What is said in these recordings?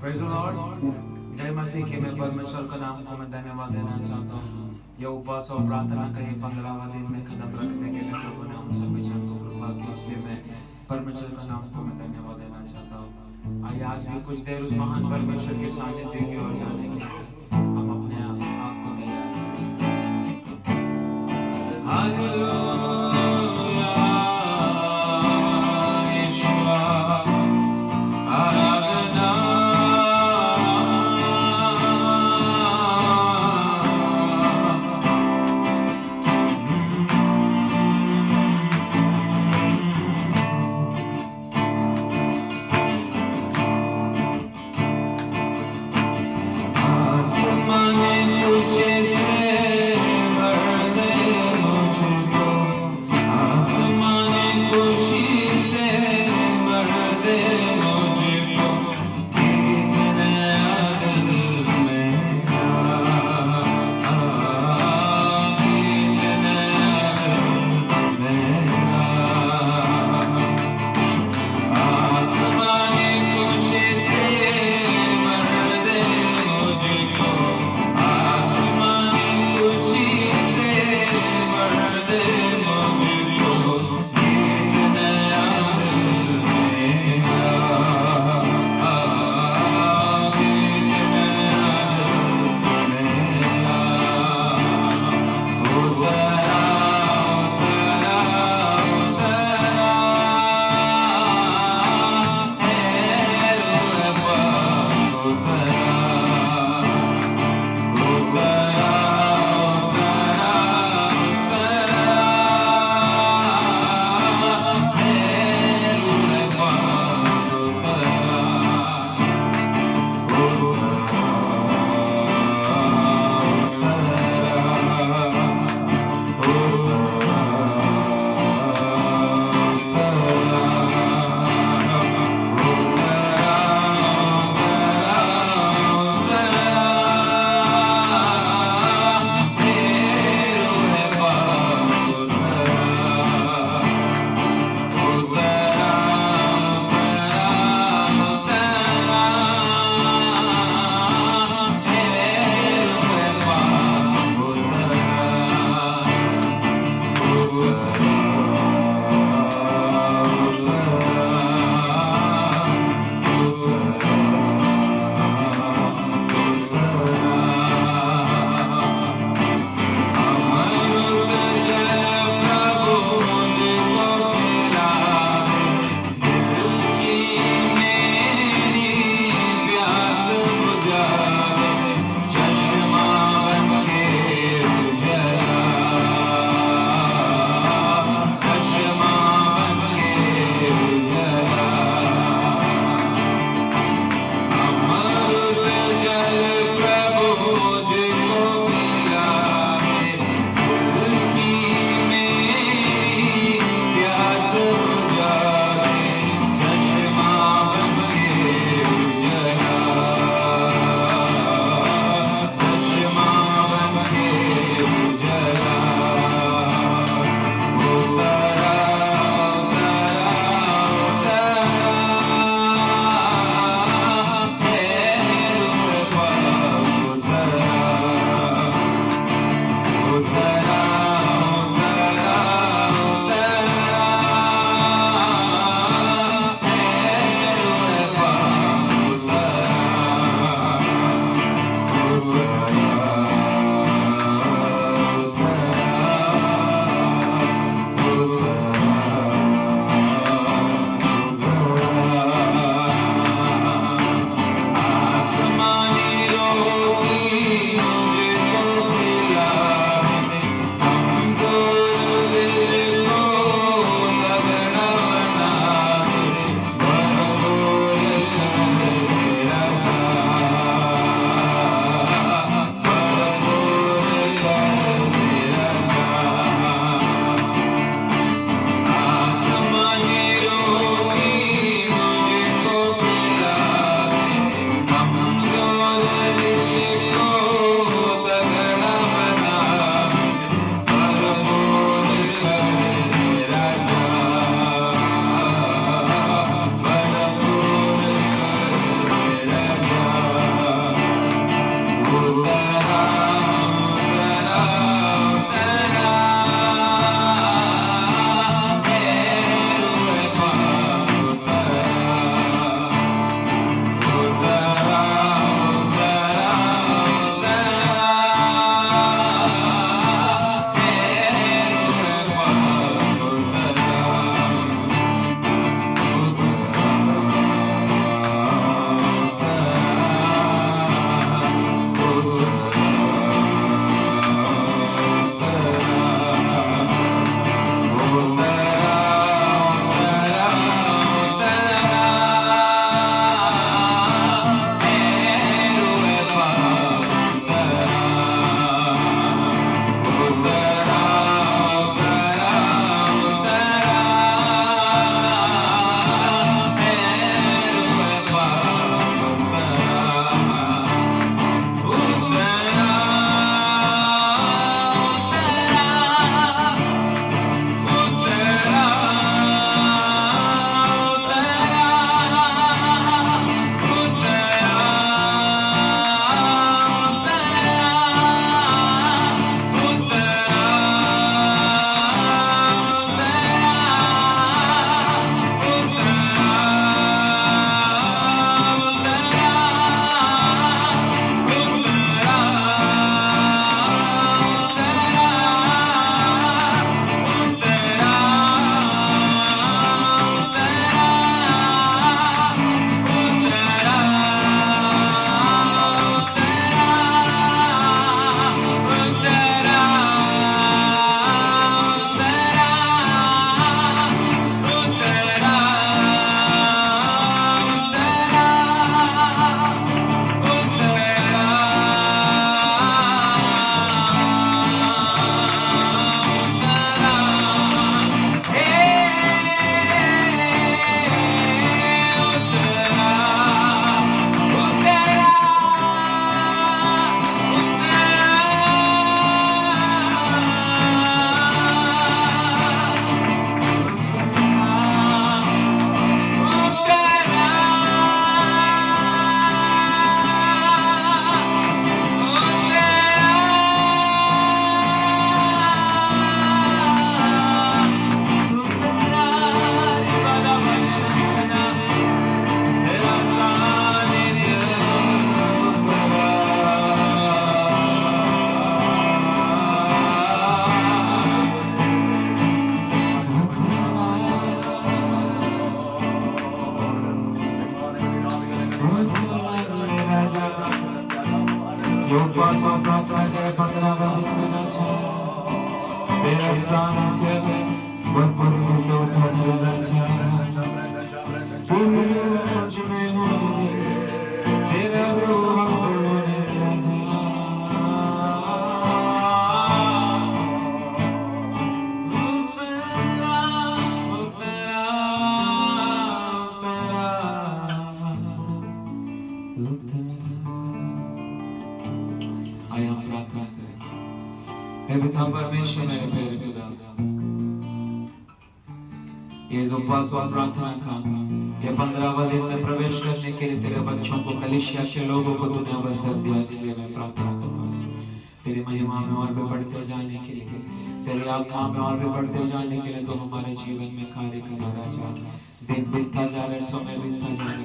Praise the Lord. जय मसीह के। मैं परमेश्वर का नाम को मैं धन्यवाद देना चाहता हूँ। यह उपवास और प्रार्थना का ये 15वां दिन में कदम रखने के लिए प्रभु ने हम सभी जन को कृपा की, इसलिए मैं परमेश्वर का नाम को मैं धन्यवाद देना चाहता हूँ। आइए आज भी कुछ देर उस महान परमेश्वर के सानिध्य की ओर जाने के लिए हम अपने आप को तैयार करें। हालेलुया। ये उपवास और प्रार्थना के 15वां दिन में राजा तेरा सानिध्य भरपूर से उठाने राजा तेरे मुझ में होने तेरा रूह होने राजा हे पिता परमेश्वर मेरे प्यारे पिता, ये उपवास और प्रार्थना का ये 15वां दिन में प्रवेश करने के लिए तेरे बच्चों को, कलीसिया के लोगों को तूने अवसर दिया, इसलिए मैं प्रार्थना करता हूँ तेरी महिमा में और भी बढ़ते जाने के लिए, तेरी आज्ञा में और भी बढ़ते जाने के लिए तो हमारे जीवन में कार्य करना राजा। दिन बीतता जा रहा है, समय बीतता जा रहा है,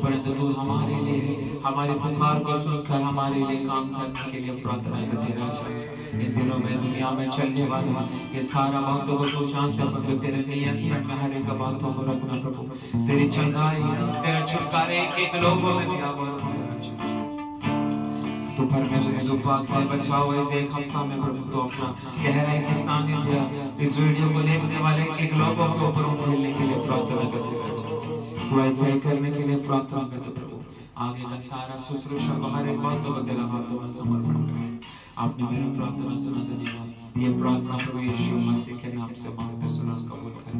परंतु तू हमारे लिए हमारी पुकार को सुनकर हमारे लिए काम करने के लिए प्रार्थना करते राजा। इन दिनों में दुनिया में चलने वाला ये सारा बातों को तू जानता है, परंतु तेरे नियंत्रण में हर एक बातों को रखना प्रभु। तेरी चंगाई तेरा छुटकारे एक लोगों में भी आवाज है राजा। तू परमेश्वर इस उपवास का बचाओ इस एक हफ्ता में प्रभु, तो अपना गहराई के सानिध्य इस वीडियो को देखने वाले एक लोगों के ऊपर उठेलने के लिए प्रार्थना करते राजा। तू ऐसा ही करने के लिए प्रार्थना करते प्रभु। आगे का सारा शुश्रूषा बाहर एक बातों को तेरा हाथों में समर्पण करते। आपने मेरा प्रार्थना सुना, धन्यवाद। ये प्रार्थना प्रभु यीशु मसीह के नाम से मांगते सुना कबूल कर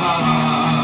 Baba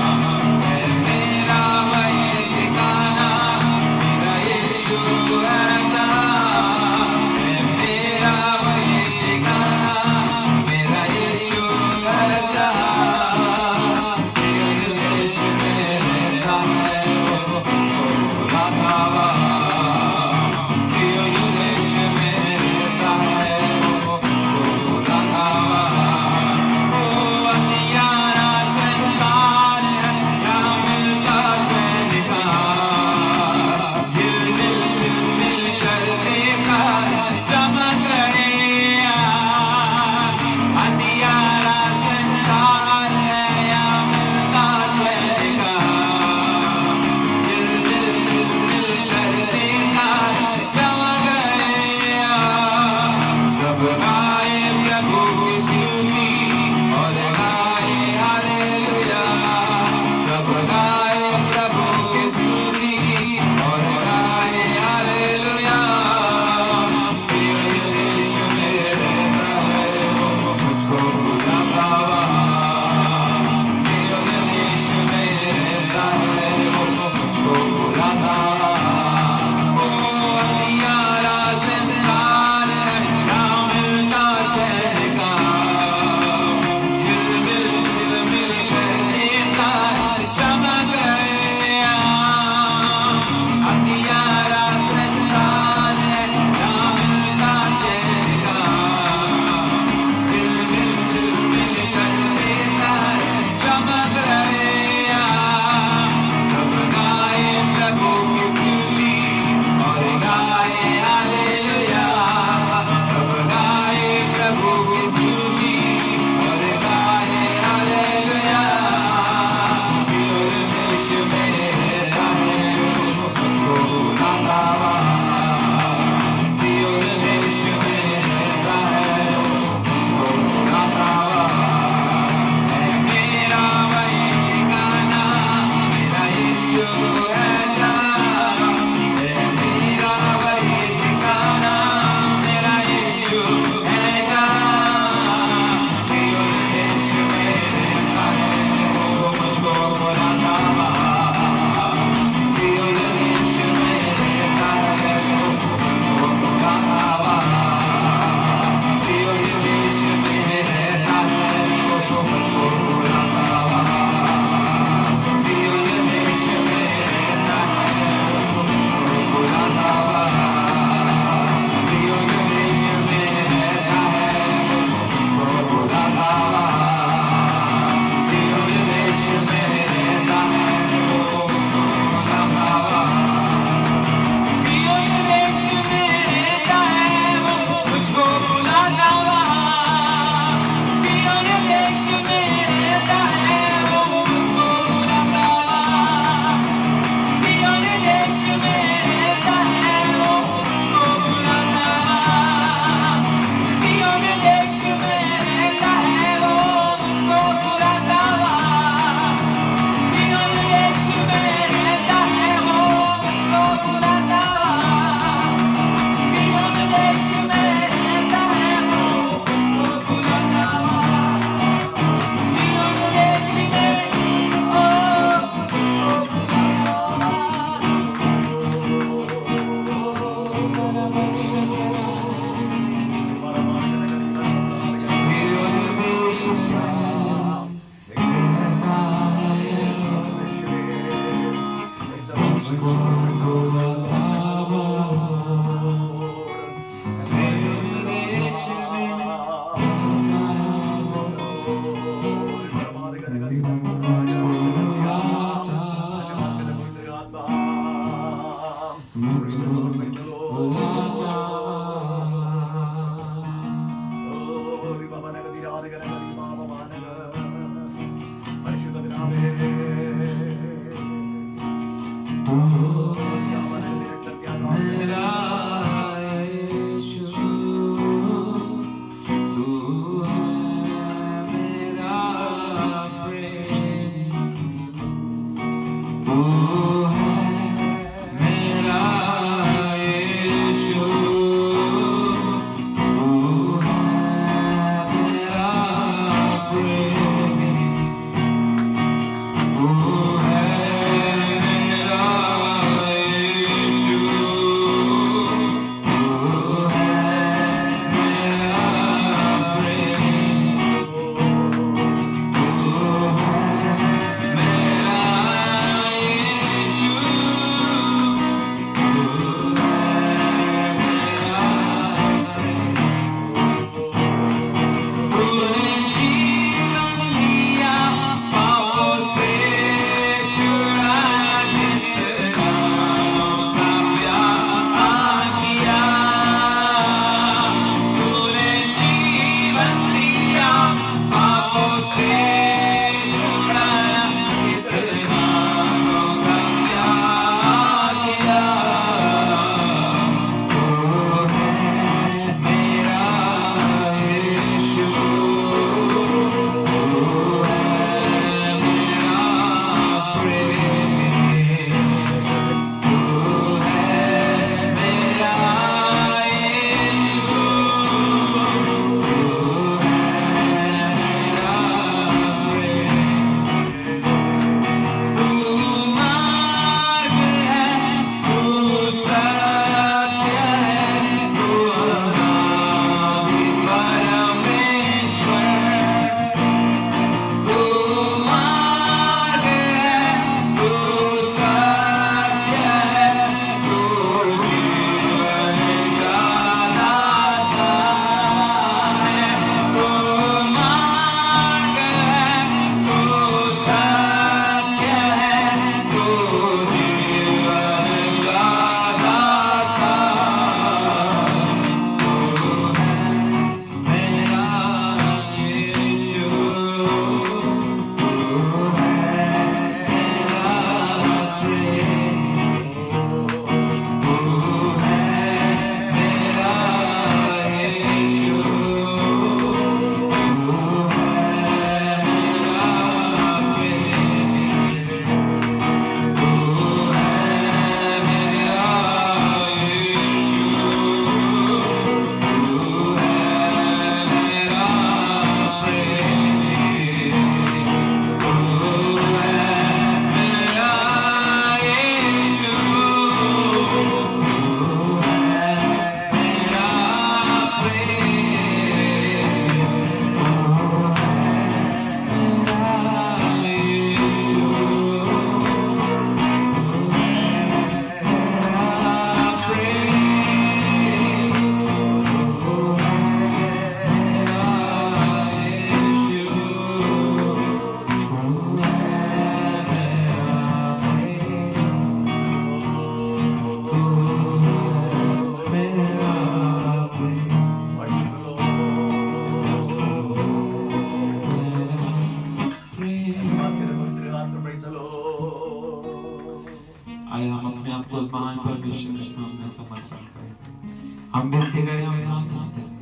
हम विनती करें, हम प्रार्थना करें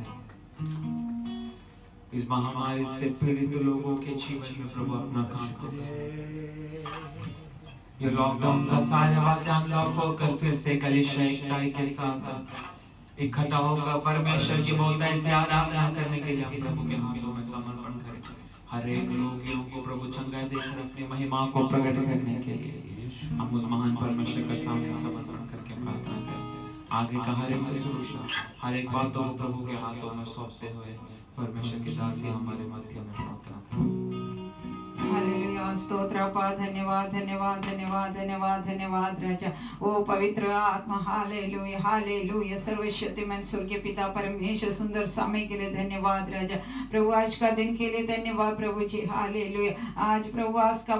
इस महामारी से पीड़ित लोगों के जीवन में प्रभु अपना काम करो। ये लॉकडाउन का सारे बातें अनलॉक होकर फिर से कलीसिया एकताई के साथ इकट्ठा होकर परमेश्वर की बहुतायत से आराधना करने के लिए हम प्रभु के हाथों में समर्पण करें। हर एक रोगियों को प्रभु चंगाई देकर अपनी महिमा को प्रकट करने के लिए हम उस महान परमेश्वर के सामने समर्पण करके प्रार्थना करें। आगे का हर एक शुश्रूषा, हर एक बातों को प्रभु के हाथों में सौंपते हुए परमेश्वर की दासी हमारे मध्य में प्रार्थना करें। हालेलुया स्तोत्र अप्पा धन्यवाद धन्यवाद धन्यवाद धन्यवाद धन्यवाद राजा ओ पवित्र आत्मा हालेलुया हालेलुया सर्वशक्तिमान स्वर्गीय पिता परमेश्वर सुंदर समय के लिए धन्यवाद राजा प्रभु आज का दिन के लिए धन्यवाद प्रभु जी हालेलुया आज प्रभु आज का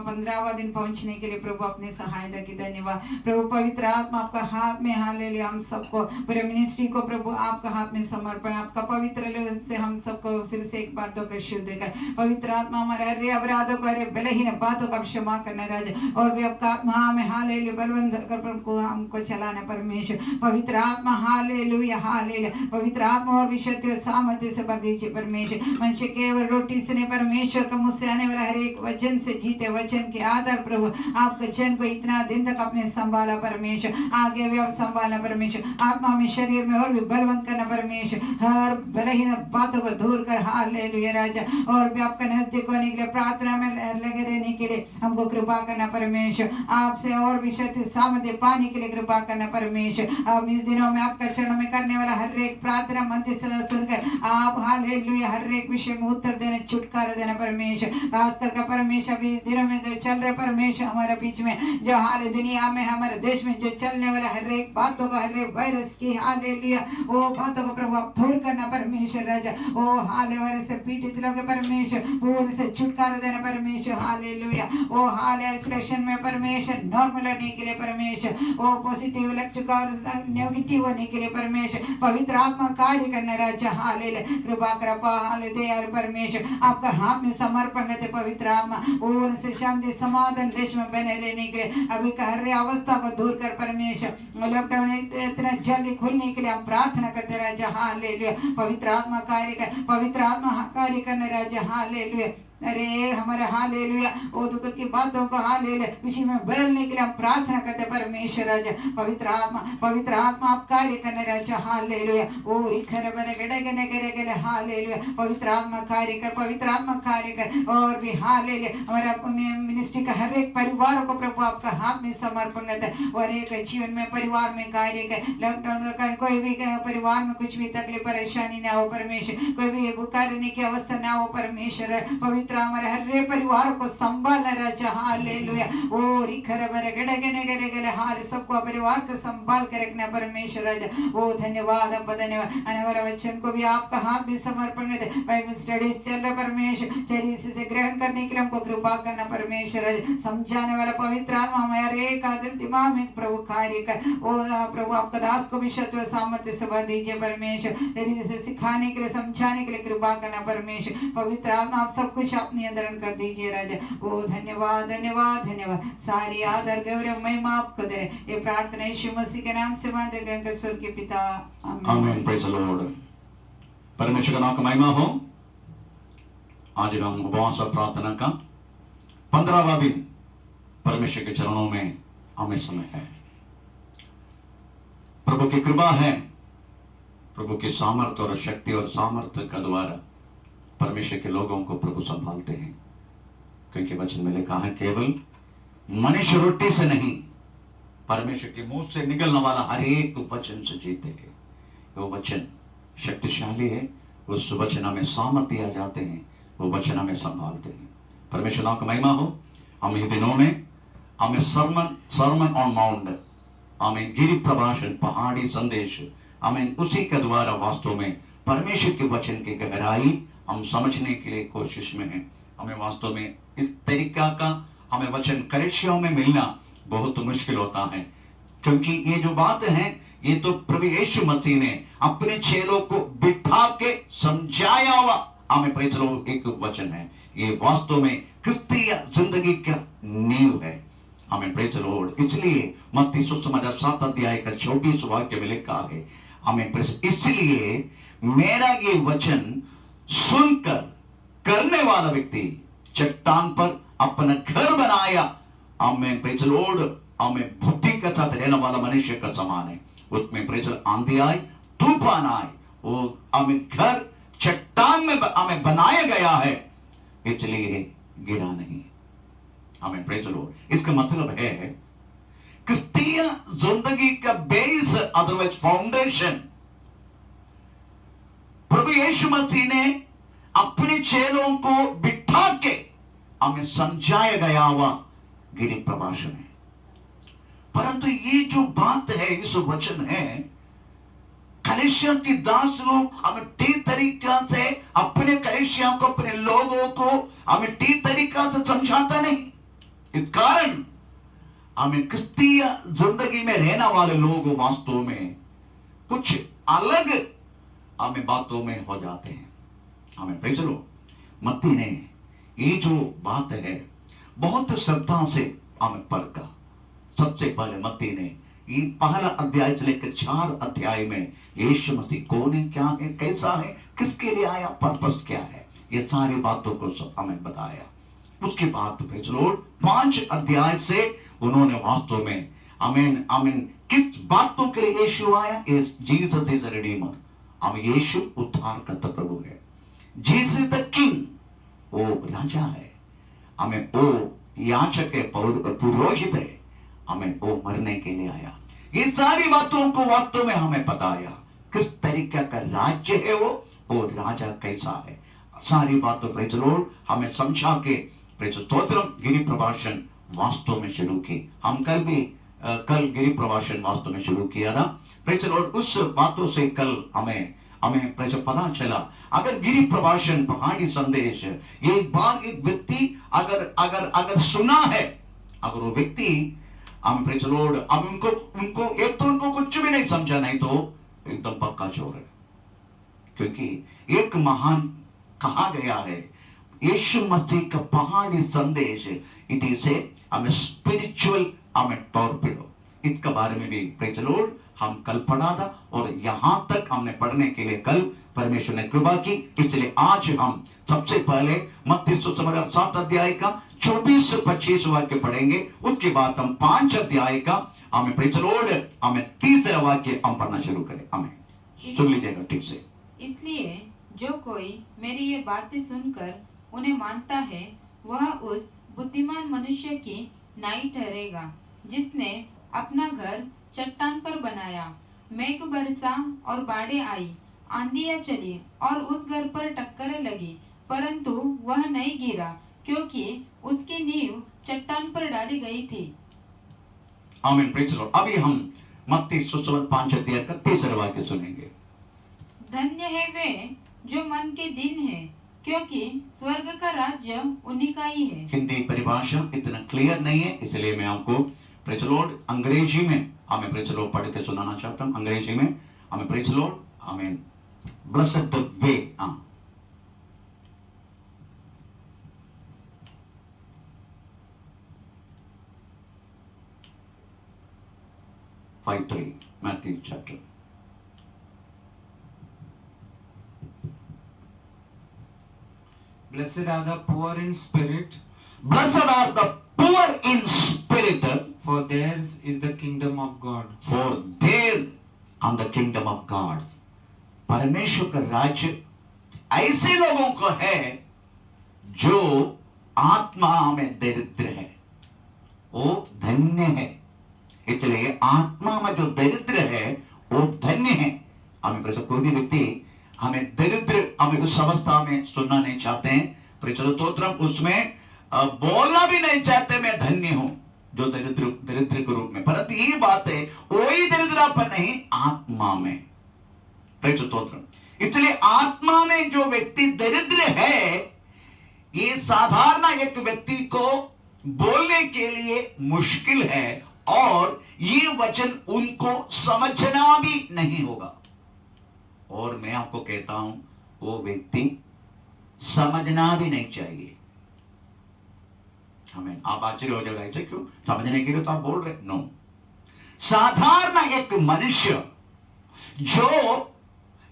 15वां दिन पहुंचने के लिए प्रभु अपने सहायता की धन्यवाद प्रभु पवित्र आत्मा आपका हाथ में हालेलुया हम सबको पूरे मिनिस्ट्री को प्रभु आपका हाथ में समर्पण आपका पवित्र से हम सबको फिर से एक बार तो कर शुद्ध कर पवित्र आत्मा हमारे हर अपराधों को हर बलहीन बातों का क्षमा करना राजा और भी आपका आत्मा में हालेलुया बलवंत कर प्रभु हमको चलाना परमेश्वर पवित्र आत्मा हालेलुया हालेलुया पवित्र आत्मा और भी शक्ति और सामर्थ्य से भर दीजिए परमेश्वर मनुष्य केवल रोटी से नहीं परमेश्वर का मुंह से आने वाला हर एक वचन से जीते वचन के आधार प्रभु आपके जन को इतना दिन तक अपने संभाला परमेश्वर आगे भी आप संभालना परमेश्वर आत्मा में शरीर में और भी बलवंत करना परमेश्वर हर बलहीन बातों को दूर कर हालेलुया राजा और भी आपका नजदीक होने के लिए प्रार्थना में लगे रहने के लिए हमको कृपा करना परमेश्वर आपसे और भी शक्ति सामर्थ्य पाने के लिए कृपा करना परमेश्वर अब इस दिनों में आपका चरणों में करने वाला हर एक प्रार्थना मध्यस्थता सुनकर आप हालेलुया हर एक विषय में उत्तर देना छुटकारा देना परमेश्वर खासकर का परमेश्वर अभी दिनों में जो चल रहे परमेश्वर हमारे बीच में जो हाल दुनिया में हमारे देश में जो चलने वाला हर एक बातों का हर एक वायरस की हालेलुया वो बातों को प्रभु आप दूर करना परमेश्वर राजा ओ हाले वायरस से पीड़ित लोग परमेश्वर पूर्ण से छुटकारा देना परमेश्वर हालेलुया ओ हाल आइसोलेशन में परमेश्वर नॉर्मल होने के लिए परमेश्वर ओ पॉजिटिव लग चुका और नेगेटिव होने के लिए परमेश्वर पवित्र आत्मा कार्य करना राजा हालेलुया कृपा कृपा हाले दयालु परमेश्वर आपका हाथ में समर्पण करते पवित्र आत्मा पूर्ण से शांति समाधान देश में बने रहने के लिए अभी का हर अवस्था को दूर कर परमेश्वर लॉकडाउन इतना जल्दी खुलने के लिए हम प्रार्थना करते राजा हालेलुया पवित्र आत्मा कार्य कर पवित्र आत्मा कार्य करना राजा हालेलुया अरे हमारे हालेलुया ओ दुख की बातों को हालेलुया उसी में बदलने के लिए हम प्रार्थना करते परमेश्वर राजा पवित्र आत्मा आप कार्य करने राजा हालेलुया ओ रिखर बने गड़े गने करे गले हालेलुया पवित्र आत्मा कार्य कर और भी हालेलुया हमारे मिनिस्ट्री का हर एक परिवार को प्रभु आपका हाथ में समर्पण करते हैं और एक जीवन में परिवार में कार्य कर लॉकडाउन का कोई भी परिवार में कुछ भी तकलीफ परेशानी ना हो परमेश्वर कोई भी बुखारने की अवस्था ना हो परमेश्वर पवित्र हमारे हर परिवार को संभालना राजा हालेलुया ओ रिखर बरे गड़े गने गरे गले हाल सबको परिवार को संभाल कर रखना परमेश्वर राजा ओ धन्यवाद अब धन्यवाद आने वाला वचन को भी आपका हाथ में समर्पण करते बाइबल स्टडीज चल रहा परमेश्वर शरीर से ग्रहण करने के लिए हमको कृपा करना परमेश्वर राजा समझाने वाला पवित्र आत्मा हमारे एक दिल दिमाग में प्रभु कार्य कर ओ प्रभु आपका दास को भी शक्ति और सामर्थ्य से भर दीजिए परमेश्वर शरीर से सिखाने के लिए समझाने के लिए कृपा करना परमेश्वर पवित्र आत्मा आप सब कुछ अपनी अंदरण कर दीजिए राजा ओ धन्यवाद धन्यवाद धन्यवाद सारी आदर गौरव महिमा आपको दे रहे ये प्रार्थना यीशु मसीह के नाम से मांगते हैं स्वर्गीय पिता आमीन प्रेज द लॉर्ड परमेश्वर का नाम का महिमा हो आज हम उपवास और प्रार्थना का 15वां दिन परमेश्वर के चरणों में हमें समय है प्रभु की कृपा है प्रभु की सामर्थ्य और शक्ति और सामर्थ्य का द्वारा परमेश्वर के लोगों को प्रभु संभालते हैं क्योंकि वचन में लिखा है केवल मनुष्य रोटी से नहीं परमेश्वर के मुंह से निकलने वाला हर एक वचन से जीते हैं वो वचन शक्तिशाली है उस वचन में सामर्थ्य दिया जाते हैं वो वचन हमें संभालते हैं परमेश्वर नाम का महिमा हो हम इन दिनों में हमें सरमन ऑन माउंट हमें गिरि प्रभाषण पहाड़ी संदेश हमें उसी के द्वारा वास्तव में परमेश्वर के वचन की गहराई हम समझने के लिए कोशिश में हैं हमें वास्तव में इस तरीका का हमें वचन कलीसियाओं में मिलना बहुत मुश्किल होता है क्योंकि ये जो बात है ये तो प्रभु यीशु मसीह ने अपने चेलों को बिठा के समझाया हुआ हमें प्रेज लो एक वचन है ये वास्तव में क्रिस्तीय जिंदगी का नींव है हमें प्रेज लॉर्ड इसलिए मत्ती सुसमाचार 7 अध्याय का 24 वाक्य में लिखा है हमें इसलिए मेरा ये वचन सुनकर करने वाला व्यक्ति चट्टान पर अपना घर बनाया हमें प्रेज लॉर्ड हमें बुद्धि के साथ रहने वाला मनुष्य का समान है उसमें प्रेज आंधी आए तूफान आए वो हमें घर चट्टान में हमें बनाया गया है इसलिए गिरा नहीं हमें प्रेज लॉर्ड इसका मतलब है क्रिस्तीय जिंदगी का बेस अदरवाइज फाउंडेशन प्रभु यीशु मसीह ने अपने चेलों को बिठा के हमें समझाया गया हुआ गिरी प्रभाषण है। परंतु ये जो बात है, इस वचन है, कलीसिया की दास लोग हमें ठीक तरीका से अपने कलीसिया को, अपने लोगों को हमें ठीक तरीका से समझाता नहीं। इस कारण हमें क्रिस्तीय जिंदगी में रहने वाले लोग वास्तव में कुछ अलग हमें बातों में हो जाते हैं। हमें प्रेज़ लो, मत्ती ने ये जो बात है बहुत श्रद्धा से हमें परखा। सबसे पहले मत्ती ने ये पहला अध्याय से लेकर 4 अध्याय में यीशु मसीह कौन है, क्या है, कैसा है, किसके लिए आया, पर्पस क्या है, ये सारी बातों को हमें बताया। उसके बाद प्रेज़ लॉर्ड 5 अध्याय से उन्होंने वास्तव में आमीन आमीन किस बातों के लिए यीशु आया, जीसस इज अ रिडीमर। हमें यीशु उद्धार करता प्रभु है। जीसस द किंग, वो राजा है। हमें वो याचक है, पुरोहित है। हमें वो मरने के लिए आया। ये सारी बातों को वास्तव में हमें बताया, किस तरीके का राज्य है वो राजा कैसा है। सारी बातों प्रेज़ लॉर्ड हमें समझा के प्रेज़ स्तोत्रम गिरी प्रभाषण वास्तव में शुरू की। हम कल गिरी प्रभाषण वास्तव में शुरू किया ना प्रेज़ लॉर्ड। उस बातों से कल हमें प्रेज़ पता चला, अगर गिरी प्रभाषण पहाड़ी संदेश ये एक बार एक व्यक्ति अगर सुना है, अगर वो व्यक्ति हम प्रेज़ लॉर्ड अब उनको एक तो उनको कुछ भी नहीं समझा, नहीं तो एकदम पक्का चोर है। क्योंकि एक महान कहा गया है यीशु मसीह का पहाड़ी संदेश, इट इज ए हमें स्पिरिचुअल हमें टॉर्पेडो। इसके बारे में भी प्रेज़ लॉर्ड हम कल पढ़ा था और यहां तक हमने पढ़ने के लिए कल परमेश्वर ने कृपा की। इसलिए आज हम सबसे पहले मत्ती सुसमाचार 7 अध्याय का 24-25 वाक्य पढ़ेंगे। उसके बाद हम 5 अध्याय का हमें प्रेज़ लॉर्ड हमें 30 वाक्य हम पढ़ना शुरू करें। हमें सुन लीजिएगा ठीक से। इसलिए जो कोई मेरी ये बातें सुनकर उन्हें मानता है, वह उस बुद्धिमान मनुष्य की नाई ठहरेगा, जिसने अपना घर चट्टान पर बनाया। मेघ बरसा और बाढ़ें आई, आंधियां चली और उस घर पर टक्करें लगी, परंतु वह नहीं गिरा, क्योंकि उसकी नींव चट्टान पर डाली गई थी। आमीन प्रेज़ लॉर्ड। अभी हम मत्ती सुसमाचार 5 अध्याय का 30 वाक्य सुनेंगे। धन्य है वे जो मन के दिन है, क्योंकि स्वर्ग का राज्य उन्हीं का ही है। हिंदी परिभाषा इतना क्लियर नहीं है, इसलिए मैं आपको प्रेज़ लॉर्ड अंग्रेजी में हमें प्रेज़ लॉर्ड पढ़ के सुनाना चाहता हूं। अंग्रेजी में हमें praise Lord amen blessed the way 5:3 Matthew chapter. Blessed are the poor in spirit, Blessed are the poor in spirit, for theirs is the kingdom of God. for they are the kingdom of God. परमेश्वर का राज्य ऐसे लोगों को है जो आत्मा में दरिद्र है, वो धन्य है। इसलिए आत्मा में जो दरिद्र है वो धन्य है। हमें प्रश्न कोई भी व्यक्ति हमें दरिद्र हमें उस अवस्था में सुनना नहीं चाहते हैं, प्रचलित स्तोत्रम उसमें बोलना भी नहीं चाहते मैं धन्य हूं जो दरिद्र के रूप में। परंतु ये बात है वही दरिद्रपन नहीं, आत्मा में प्रचलित स्तोत्रम। इसलिए आत्मा में जो व्यक्ति दरिद्र है, ये साधारण एक व्यक्ति को बोलने के लिए मुश्किल है और ये वचन उनको समझना भी नहीं होगा। और मैं आपको कहता हूं वो व्यक्ति समझना भी नहीं चाहिए। हमें आप आश्चर्य हो जाएगा, ऐसे क्यों? समझने के लिए तो आप बोल रहे। नो, साधारण एक मनुष्य जो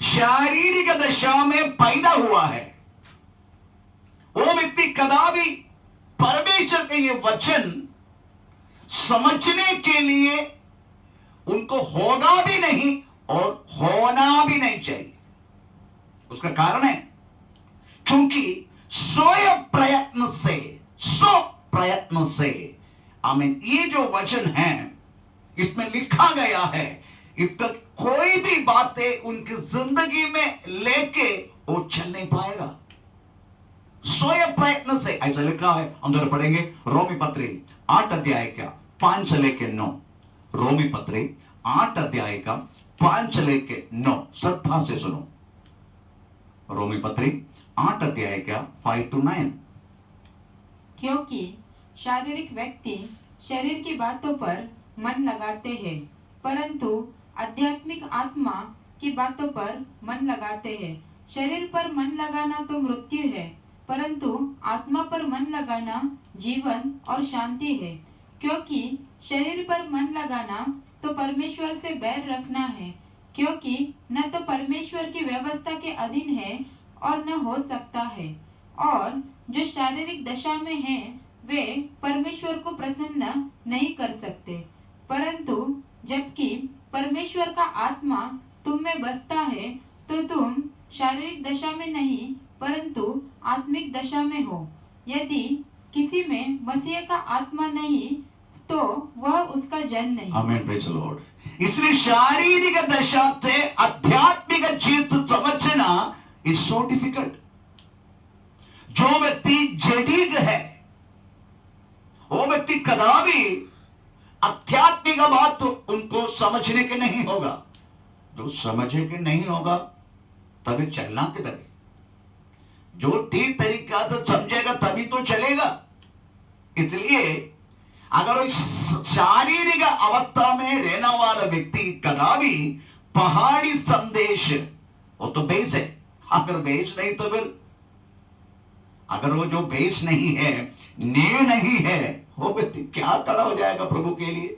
शारीरिक दशा में पैदा हुआ है, वो व्यक्ति कदापि परमेश्वर के ये वचन समझने के लिए उनको होगा भी नहीं और होना भी नहीं चाहिए। उसका कारण है क्योंकि स्वयं प्रयत्न से आमीन ये जो वचन है इसमें लिखा गया है, इसका कोई भी बातें उनकी जिंदगी में लेके वो चल नहीं पाएगा। स्वयं प्रयत्न से, ऐसा लिखा है, हम जरा पढ़ेंगे रोमी पत्री 8 अध्याय का 5 से लेके 9। रोमी पत्री 8 अध्याय का 5 से लेके 9, श्रद्धा से सुनो। रोमी पत्री 8 अध्याय का 5 to 9। क्योंकि शारीरिक व्यक्ति शरीर की बातों पर मन लगाते हैं, परंतु आध्यात्मिक आत्मा की बातों पर मन लगाते हैं। शरीर पर मन लगाना तो मृत्यु है, परंतु आत्मा पर मन लगाना जीवन और शांति है। क्योंकि शरीर पर मन लगाना तो परमेश्वर से बैर रखना है, क्योंकि न तो परमेश्वर की व्यवस्था के अधीन है और न हो सकता है। और जो शारीरिक दशा में हैं, वे परमेश्वर को प्रसन्न नहीं कर सकते। परंतु जबकि परमेश्वर का आत्मा तुम में बसता है, तो तुम शारीरिक दशा में नहीं परंतु आत्मिक दशा में हो। यदि किसी में मसीह का आत्मा नहीं, तो वह उसका जन नहीं। आमीन, प्रेज द लॉर्ड। इसलिए शारीरिक दशा से आध्यात्मिक जीत समझना इज सो डिफिकल्ट। जो व्यक्ति जडीग है, वो व्यक्ति कदापि आध्यात्मिक बात तो उनको समझने के नहीं होगा। जो समझे के नहीं होगा तभी चलना किधर है। जो ठीक तरीका से समझेगा तभी तो चलेगा। इसलिए अगर वो शारीरिक अवस्था में रहने वाला व्यक्ति कदापि पहाड़ी संदेश, वो तो बेस है। अगर बेस नहीं तो फिर, अगर वो जो बेस नहीं है, नींव नहीं है, वो व्यक्ति क्या खड़ा हो जाएगा प्रभु के लिए।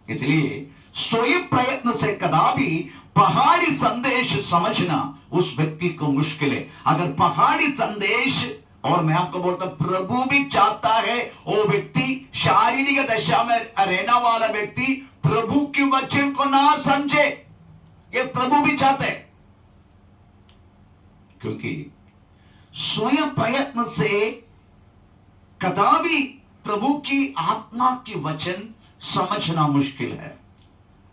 इसलिए स्वयं प्रयत्न से कदापि पहाड़ी संदेश समझना उस व्यक्ति को मुश्किल है। अगर पहाड़ी संदेश, और मैं आपको बोलता हूं प्रभु भी चाहता है वो व्यक्ति, शारीरिक दशा में रहने वाला व्यक्ति प्रभु के वचन को ना समझे, ये प्रभु भी चाहते हैं। क्योंकि स्वयं प्रयत्न से कदापि प्रभु की आत्मा की वचन समझना मुश्किल है।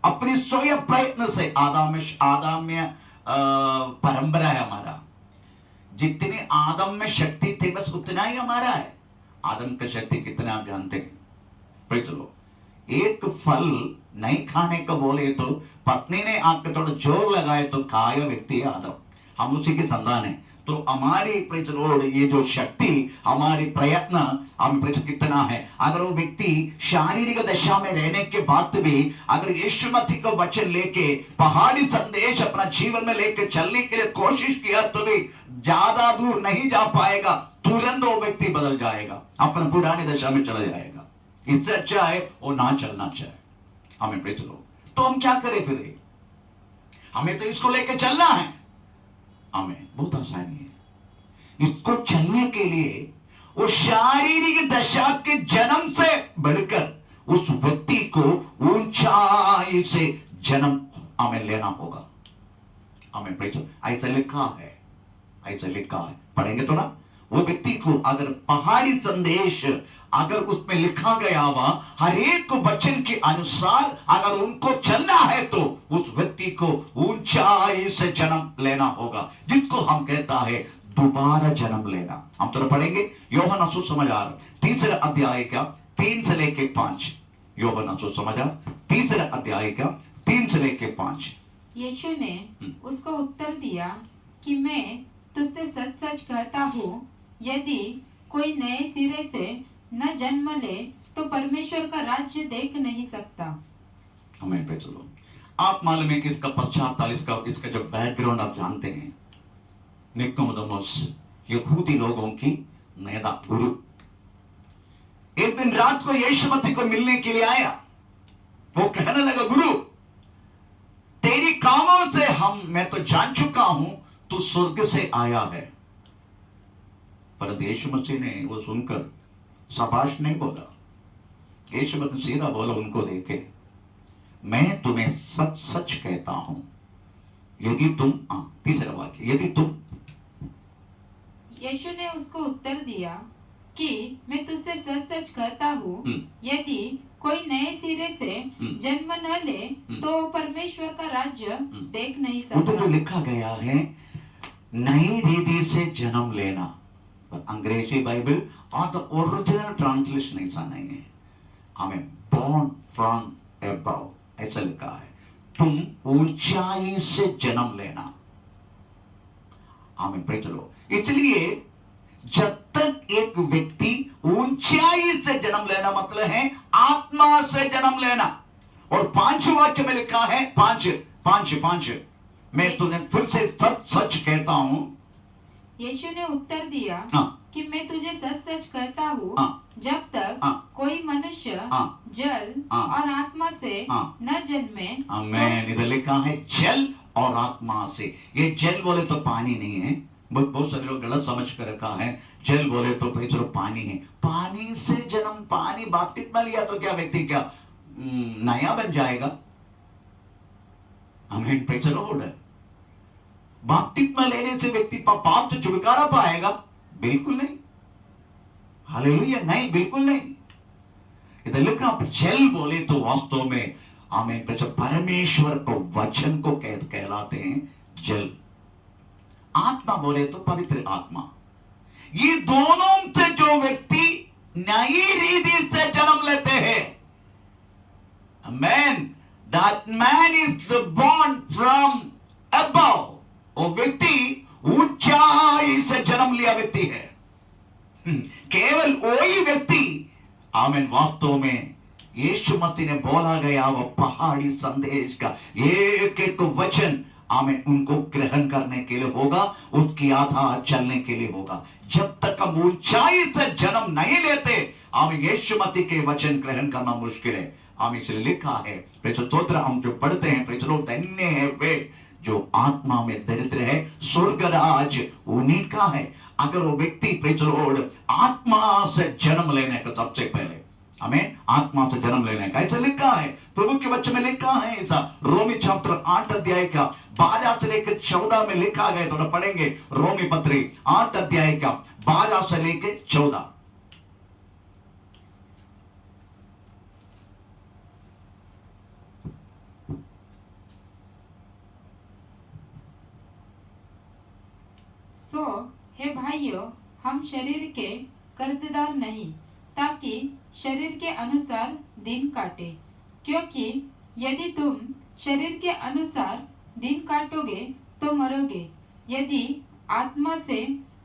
अपनी स्वयं प्रयत्न से आदम्य परंपरा है हमारा। जितनी आदम में शक्ति थी बस उतना ही हमारा है। आदम की शक्ति कितना आप जानते हैं? चलो, एक फल नहीं खाने को बोले तो पत्नी ने आके थोड़ा जोर लगाए तो खाया व्यक्ति है आदम। हम उसी के संतान है। तो हमारी ये जो शक्ति, हमारी प्रयत्न, हम कितना है। अगर वो व्यक्ति शारीरिक दशा में रहने के बाद भी अगर यीशु मसीह को वचन लेके पहाड़ी संदेश अपना जीवन में लेके चलने के लिए कोशिश किया तो भी ज्यादा दूर नहीं जा पाएगा। तुरंत वो व्यक्ति बदल जाएगा, अपना पुरानी दशा में चला जाएगा। इससे अच्छा है वो ना चलना चाहिए। हमें प्रेज लो। तो हम क्या करें फिर? हमें तो इसको लेके चलना है। हमें बहुत आसानी है इसको चलने के लिए। वो शारीरिक दशा के जन्म से बढ़कर उस व्यक्ति को ऊंचाई से जन्म हमें लेना होगा। हमें ऐसा लिखा है, ऐसा लिखा है, पढ़ेंगे तो ना। वो व्यक्ति को अगर पहाड़ी संदेश अगर उसमें लिखा गया हुआ हर एक वचन के अनुसार अगर उनको चलना है तो उस व्यक्ति को ऊंचाई से जन्म लेना होगा, जिसको हम कहता है दोबारा जन्म लेना। हम तो पढ़ेंगे यूहन्ना सुसमाचार 3 अध्याय का 3 से लेके 5। यूहन्ना सुसमाचार 3 अध्याय का 3 से लेके 5। यीशु ने उसको उत्तर दिया कि मैं तुझसे सच सच कहता हूँ, यदि कोई नए सिरे से न जन्म ले तो परमेश्वर का राज्य देख नहीं सकता। हमें पे चलो। आप मालूम है कि इसका पश्चाताल, इसका जो बैकग्राउंड आप जानते हैं। निकोदेमुस यहूदी लोगों की नेता गुरु एक दिन रात को यीशु मसीह को मिलने के लिए आया। वो कहने लगा, गुरु तेरी कामों से मैं तो जान चुका हूं तू स्वर्ग से आया है। पर यीशु मसीह ने वो सुनकर शाबाश नहीं बोला। यीशु मसीह सीधा बोला उनको देखे, मैं तुम्हें सच सच कहता हूं, यदि तुम, तीसरा वाक्य, यदि तुम। यीशु ने उसको उत्तर दिया कि मैं तुझसे सच सच कहता हूँ, यदि कोई नए सिरे से जन्म न ले तो परमेश्वर का राज्य देख नहीं सकता। तो जो लिखा गया है नई रीति से जन्म लेना, पर अंग्रेजी बाइबल और द ओरिजिनल ट्रांसलेशन ऐसा नहीं है। हमें born from above ऐसा लिखा है, तुम ऊंचाई से जन्म लेना। आमीन, प्रेज़ द लॉर्ड। इसलिए जब तक एक व्यक्ति ऊंचाई से जन्म लेना मतलब है आत्मा से जन्म लेना। और 5 वाक्य में लिखा है, 5 मैं तुम्हें फिर से सच सच कहता हूं। यीशु ने उत्तर दिया कि मैं तुझे सच सच कहता हूँ, जब तक कोई मनुष्य जल और आत्मा से न जन्मे। आमीन। इधर लिखा है जल और आत्मा से। ये जल बोले तो पानी नहीं है, बहुत सारे लोग गलत समझ कर रखा है। जल बोले तो भाई चलो पानी है, पानी से जन्म, पानी बपतिस्मा लिया तो क्या व्यक्ति क्या नया बन जाएगा? आमीन, प्रेज़ द लॉर्ड। बपतिस्मा लेने से व्यक्ति पाप से छुटकारा पाएगा? बिल्कुल नहीं। हालेलुया, नहीं, बिल्कुल नहीं। इधर लिखा जल बोले तो वास्तव में आमीन, परमेश्वर को वचन को कहलाते हैं जल। आत्मा बोले तो पवित्र आत्मा। ये दोनों से जो व्यक्ति नई रीति से जन्म लेते हैं, आमीन, that man is the born from above। वो व्यक्ति ऊंचाई से जन्म लिया व्यक्ति है। केवल वही व्यक्ति, आमीन, वास्तव में यीशु मसीह ने बोला गया वो पहाड़ी संदेश का एक एक वचन, आमीन, उनको ग्रहण करने के लिए होगा, उसकी आधार चलने के लिए होगा। जब तक हम ऊंचाई से जन्म नहीं लेते, आमीन, यीशु मसीह के वचन ग्रहण करना मुश्किल है। आमीन, इसलिए लिखा है, स्तोत्र हम जो पढ़ते हैं, धन्य है वे जो आत्मा में दरिद्र है, स्वर्ग राज उन्हीं का है। अगर वो व्यक्ति आत्मा से जन्म लेने का, सबसे पहले हमें आत्मा से जन्म लेने का ऐसा लिखा है, प्रभु के वचन में लिखा है ऐसा। रोमी चैप्टर 8 अध्याय का 12 से लेकर 14 में लिखा गया, तो पढ़ेंगे रोमी पत्री 8 अध्याय का 12 से लेकर 14। सो हे भाइयों, हम शरीर के कर्जदार नहीं, ताकि शरीर के अनुसार दिन काटे। क्योंकि यदि तुम शरीर के अनुसार दिन काटोगे तो मरोगे, यदि आत्मा से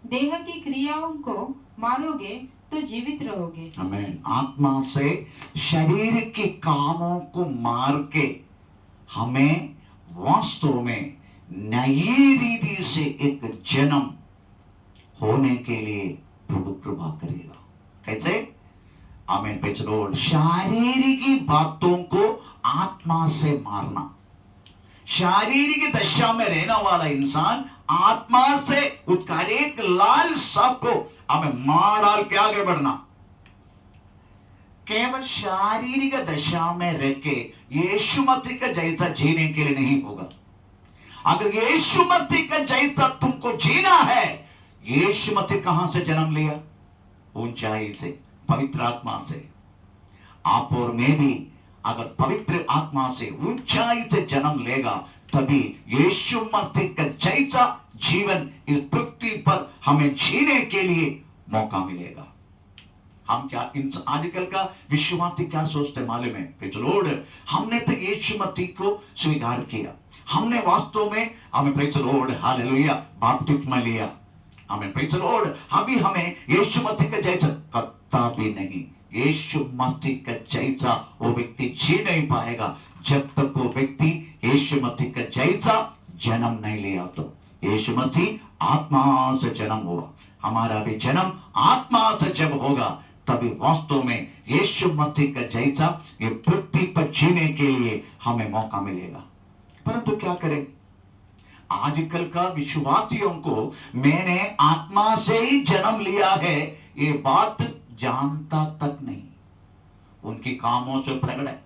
देह की क्रियाओं को मारोगे तो जीवित रहोगे। आमीन। आत्मा से शरीर के कामों को मार के हमें वास्तव में नई रीति से एक जन्म होने के लिए प्रभु कृपा करेगा। कैसे? आमीन, प्रेज़ द लॉर्ड। शारीरिक बातों को आत्मा से मारना। शारीरिक दशा में रहने वाला इंसान आत्मा से उसका एक लालसा को हमें मार डाल के आगे बढ़ना। केवल शारीरिक दशा में रह के यीशु मसीह का जैसा जीने के लिए नहीं होगा। अगर यीशु मसीह का जैसा तुमको जीना है, यीशु मसीह कहां से जन्म लिया? ऊंचाई से, पवित्र आत्मा से। आप और मैं भी अगर पवित्र आत्मा से ऊंचाई से जन्म लेगा, तभी यीशु मसीह का जैसा जीवन इस पृथ्वी पर हमें जीने के लिए मौका मिलेगा। हम क्या आजकल का विश्वासी क्या सोचते मालूम है? प्रेज़ द लॉर्ड, हमने तो यीशु मसीह को स्वीकार किया, हमने वास्तव में हमें प्रेज़ द लॉर्ड हालेलुया बपतिस्मा लिया, हमें प्रेज़ द लॉर्ड अभी हमें यीशु मसीह का जैसा कत्ता भी नहीं। यीशु मसीह का जैसा वो व्यक्ति जी नहीं पाएगा जब तक वो व्यक्ति यीशु मसीह का जैसा जन्म नहीं लिया। तो यीशु मसीह आत्मा से जन्म हुआ, हमारा भी जन्म आत्मा से जब होगा तभी वास्तव में यीशु मसीह का जैसा ये पृथ्वी पर जीने के लिए हमें मौका मिलेगा। परंतु क्या करें? आजकल का विश्वासियों को मैंने आत्मा से ही जन्म लिया है ये बात जानता तक नहीं, उनकी कामों से प्रकट है।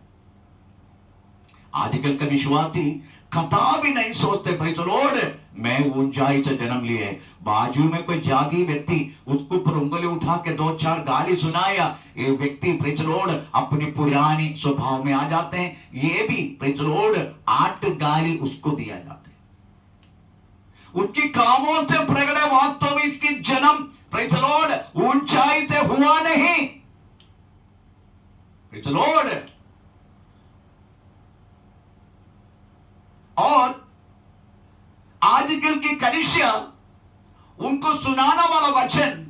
आजकल का विश्वासी कथा भी नहीं सोचते प्रेज़ द लॉर्ड मैं ऊंचाई से जन्म लिए। बाजू में कोई जागी व्यक्ति उसको पर उंगली उठा के 2-4 गाली सुनाया, ये व्यक्ति प्रेज़ द लॉर्ड अपने पुरानी स्वभाव में आ जाते हैं। ये भी प्रेज़ द लॉर्ड 8 गाली उसको दिया जाते हैं। उनकी कामों से प्रकट है, वास्तव में इसकी जन्म प्रेज द लॉर्ड ऊंचाई से हुआ नहीं। Praise the Lord. और आजकल की कलीसिया उनको सुनाना वाला वचन,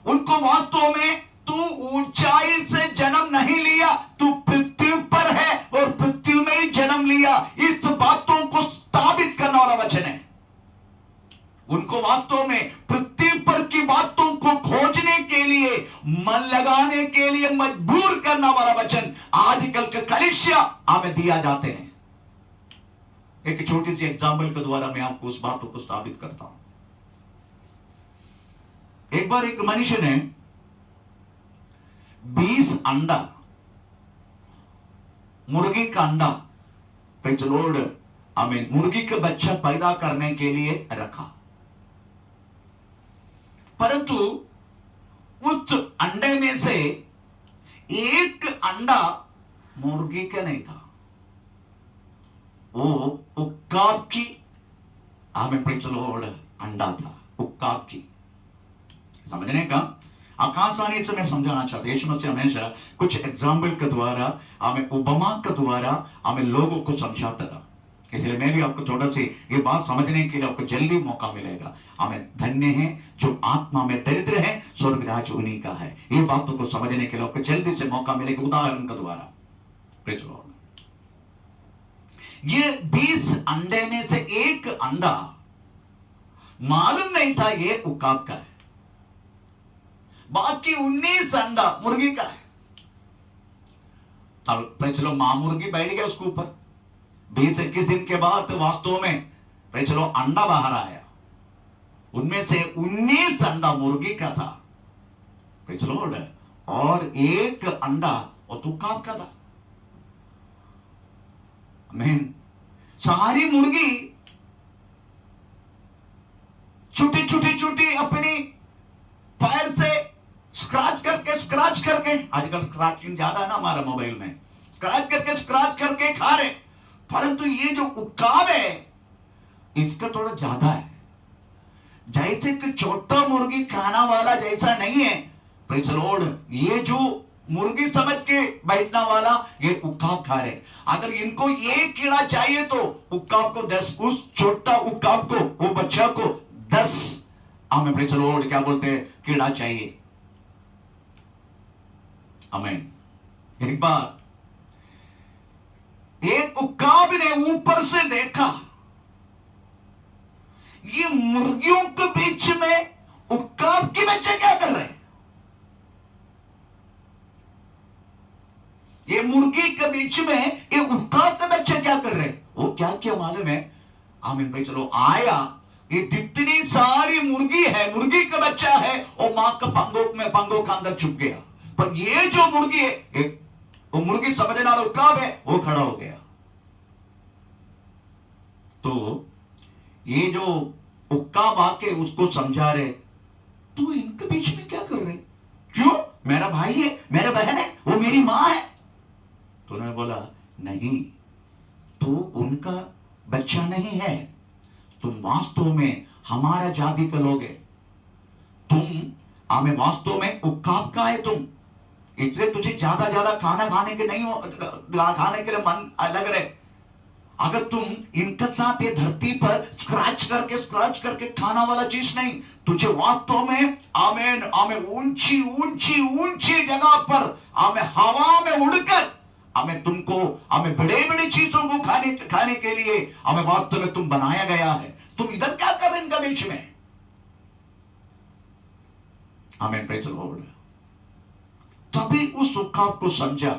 उनको वास्तव में तू ऊंचाई से जन्म नहीं लिया, तू पृथ्वी पर है और पृथ्वी में ही जन्म लिया, इस बातों को स्थापित करने वाला वचन है। उनको वास्तव में पृथ्वी पर की बातों को खोजने के लिए, मन लगाने के लिए मजबूर करने वाला वचन आजकल के कलीसिया हमें दिया जाते हैं। एक छोटी सी एग्जाम्पल के द्वारा मैं आपको उस बातों को स्थापित करता हूं। एक बार एक मनुष्य ने 20 अंडा, मुर्गी का अंडा, प्रेज़ द लॉर्ड, आमीन, मुर्गी का बच्चा पैदा करने के लिए रखा, परंतु उस अंडे में से एक अंडा मुर्गी का नहीं था, वो उक्काब की, आमीन, प्रेज़ द लॉर्ड, अंडा था, उक्काब की। समझने का आसानी से मैं समझाना चाहता हूं। यीशु मसीह हमेशा कुछ एग्जाम्पल के द्वारा, हमें उपमा के द्वारा हमें लोगों को समझाता था। इसलिए मैं भी आपको थोड़ा सी ये बात समझने के लिए आपको जल्दी मौका मिलेगा। हमें धन्य है जो आत्मा में दरिद्र है, स्वर्ग राज्य उन्हीं का है। ये बातों को समझने के लिए आपको जल्दी से मौका मिलेगा उदाहरण के द्वारा। Praise the Lord. ये 20 अंडे में से एक अंडा मालूम नहीं था ये उक्काब का है, बाकी 19 अंडा मुर्गी का है। चलो मां मुर्गी बैठ गया उसके ऊपर। 20-21 दिन के बाद वास्तव में चलो अंडा बाहर आया, उनमें से 19 अंडा मुर्गी का था, चलो, और एक अंडा और उक्काब का था। आमीन। सारी मुर्गी छोटी छोटी छोटी अपनी पैर से स्क्रैच करके, आजकल स्क्रैचिंग ज्यादा है ना हमारा मोबाइल में, स्क्रैच करके खा रहे। परंतु ये जो उक्काब है इसका थोड़ा ज्यादा है, जैसे कि छोटा मुर्गी खाना वाला जैसा नहीं है। Praise the Lord. ये जो मुर्गी समझ के बैठना वाला ये उक्काब खा रहे। अगर इनको ये कीड़ा चाहिए तो उक्काब को 10, उस छोटा उक्काब को, वो बच्चा को 10, हमें प्रेज़ द लॉर्ड क्या बोलते हैं, कीड़ा चाहिए। आमीन। एक बार एक उक्काब ने ऊपर से देखा, ये मुर्गियों के बीच में उक्काब के बच्चे क्या कर रहे हैं। ये मुर्गी के बीच में ये उक्काब के बच्चे क्या कर रहे हैं। वो क्या क्या मालूम है। आमीन। भाई चलो आया, ये जितनी सारी मुर्गी है, मुर्गी का बच्चा है, और मां का पंगों के अंदर छुप गया। पर ये जो मुर्गी है, वो मुर्गी समझने वाला उक्काब है, वो खड़ा हो गया। तो ये जो उक्काब आके उसको समझा रहे, तू इनके बीच में क्या कर रहे, क्यों, मेरा भाई है, मेरा बहन है, वो मेरी मां है। तो उन्होंने बोला, नहीं, तू उनका बच्चा नहीं है, तुम वास्तव में हमारा जाति के लोग है, तुम हमें वास्तव में उक्काब का है तुम, इसलिए तुझे ज्यादा खाना खाने के नहीं हो, खाने के लिए मन लग रहे। अगर तुम इनके साथ ये धरती पर स्क्रैच करके खाना वाला चीज नहीं, तुझे वास्तव में आमीन आमीन ऊंची जगह पर हमें हवा में उड़कर हमें तुमको हमें बड़े चीजों को खाने के लिए हमें वास्तव में तुम बनाया गया है। तुम इधर क्या कर रहे इनका बीच में। आमीन। Praise the Lord. तभी उस उक्काब को समझा,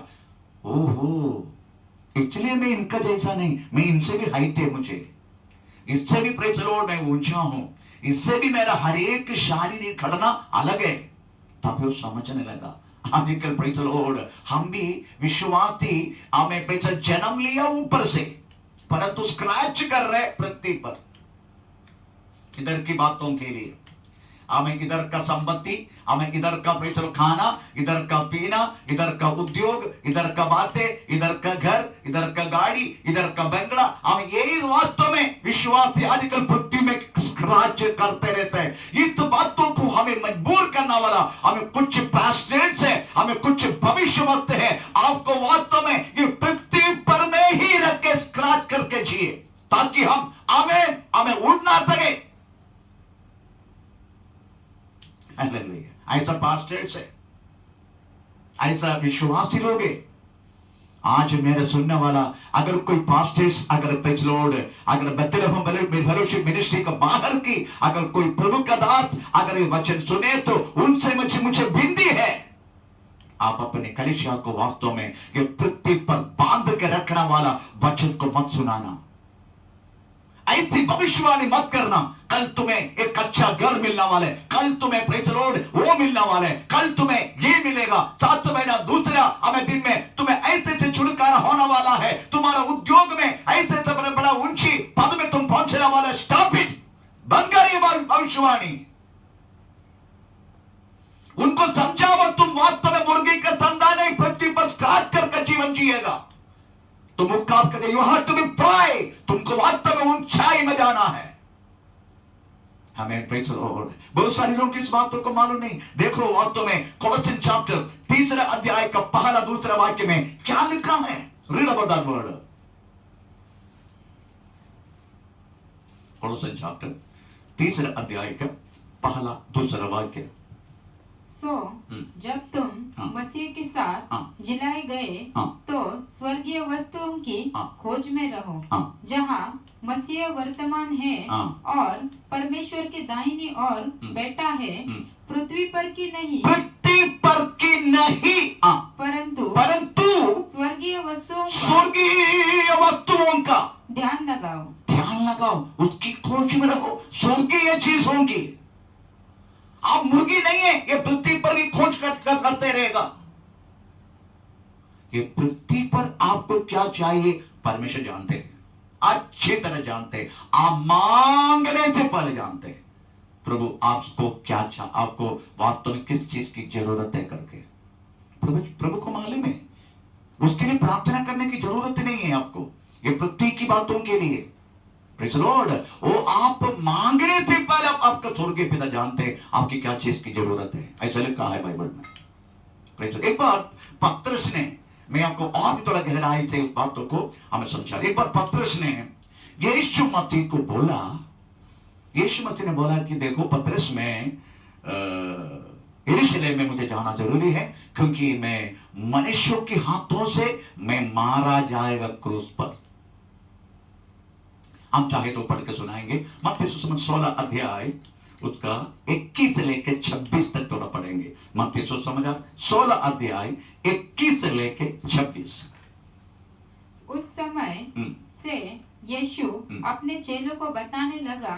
ओहो, इसलिए मैं इनका जैसा नहीं, मैं इनसे भी हाइट है, मुझे इससे भी प्रेज़ द लॉर्ड मैं ऊंचा हूं, इससे भी मेरा हर एक शारीरिक खड़ना अलग है। तभी वो समझने लगा। आजकल प्रेज़ द लॉर्ड हम भी विश्वासी, हमें प्रेज़ जन्म लिया ऊपर से, परंतु स्क्रैच कर रहे पृथ्वी पर इधर की बातों के लिए। हमें इधर का संपत्ति, हमें इधर का खाना, इधर का पीना, इधर का उद्योग, इधर का बातें, इधर का घर, इधर का गाड़ी, इधर का बंगला, हम यही वास्तव में विश्वासी आजकल पृथ्वी में राज्य करते रहते हैं। इस बातों को हमें मजबूर करने वाला हमें कुछ पास्टर्स है, हमें कुछ भविष्यवक्ता है, आपको वास्तव में ये पृथ्वी पर में ही रख के स्क्रैच करके जिए, ताकि हमें उड़ना सके। ऐसा पास्टर्स है, ऐसा विश्वासी लोग है। आज मेरे सुनने वाला अगर कोई पास्टर्स, अगर प्रेज़ लॉर्ड, अगर बेथलेहम फेलोशिप मिनिस्ट्री का बाहर की अगर कोई प्रभु का दास अगर ये वचन सुने तो उनसे मुझे विनती है, आप अपने कलीसिया को वास्तव में ये पृथ्वी पर बांध के रखने वाला वचन को मत सुनाना, ऐसी भविष्यवाणी मत करना। कल तुम्हें एक अच्छा घर मिलने वाला है, कल तुम्हें प्रेज़ लॉर्ड वो मिलने वाला है, कल तुम्हें ये मिलेगा, 7 महीना दूसरा हमें दिन में तुम्हें ऐसे से छुटकारा होने वाला है, तुम्हारा उद्योग में ऐसे से बड़ा ऊंची पद में तुम पहुंचने वाला। स्टॉप इट, बंद करिए भविष्यवाणी। उनको समझाओ तुम वास्तव में मुर्गी का संतान पृथ्वी पर स्क्रैच करके जीवन जिएगा। तो मुक्काम करके you have to be fry, तुमको वास्तव में ऊंचाई में जाना है। हमें प्रेज़ लॉर्ड, बहुत सारे लोग इस बातों को मालूम नहीं। देखो वास्तव में कोलोसियन चैप्टर 3 अध्याय का पहला दूसरा वाक्य में क्या लिखा है। Read about that word. Colossian chapter 3 अध्याय का पहला दूसरा वाक्य। सो जब तुम मसीह के साथ जिलाए गए तो स्वर्गीय वस्तुओं की खोज में रहो, जहाँ मसीह वर्तमान है और परमेश्वर के दाहिनी ओर बैठा है, पृथ्वी पर की नहीं, पृथ्वी पर की नहीं, परंतु स्वर्गीय वस्तुओं का ध्यान लगाओ, उसकी खोज में रहो, स्वर्गीय चीजों की। आप मुर्गी नहीं है, ये पृथ्वी पर भी खोज करते रहेगा। ये पृथ्वी पर आपको क्या चाहिए परमेश्वर जानते हैं, अच्छी तरह जानते हैं, आप मांगने से पहले जानते हैं प्रभु आपको क्या आपको वास्तव में किस चीज की जरूरत है करके प्रभु को मालूम है। उसके लिए प्रार्थना करने की जरूरत नहीं है आपको, ये पृथ्वी की बातों के लिए। प्रेज़ लॉर्ड, वो आप मांगने से पहले आपका स्वर्गीय पिता जानते हैं आपकी क्या चीज की जरूरत है। ऐसा लिखा है बाइबल में। प्रेज़ लॉर्ड, एक बार पतरस ने, मैं आपको और भी थोड़ा गहराई से उस बातों को हमें समझा। एक बार पतरस ने यीशु मसीह को बोला, यीशु मसीह ने बोला कि देखो पतरस, मैं यरूशलेम में मुझे जाना जरूरी है, क्योंकि मैं मनुष्यों के हाथों से मैं मारा जाएगा क्रूस पर। हम चाहे तो पढ़ के सुनाएंगे। मत्ती सुसमाचार 16 अध्याय उसका 21 से लेकर 26 तक थोड़ा पढ़ेंगे। मत्ती सुसमाचार 16 अध्याय 21 से लेकर 26। उस समय से यीशु अपने चेलों को बताने लगा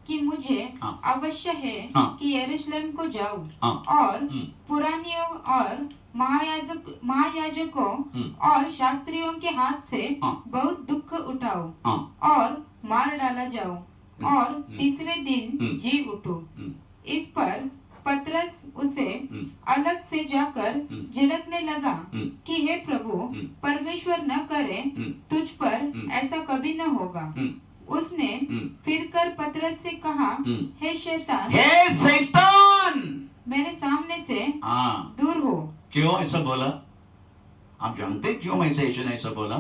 कि मुझे अवश्य है कि यरूशलेम को जाऊं और पुरानियों और महायाजकों और शास्त्रियों के हाथ से बहुत दुख उठाऊं और मार डाला जाऊं और तीसरे दिन जी उठूं। इस पर पतरस उसे अलग से जाकर झिड़कने लगा कि हे प्रभु, परमेश्वर न करे, तुझ पर ऐसा कभी न होगा। उसने फिर कर पतरस से कहा, हे शैतान, मेरे सामने से दूर हो। क्यों ऐसा बोला? आप जानते क्यों ऐसे यीशु ने ऐसा बोला?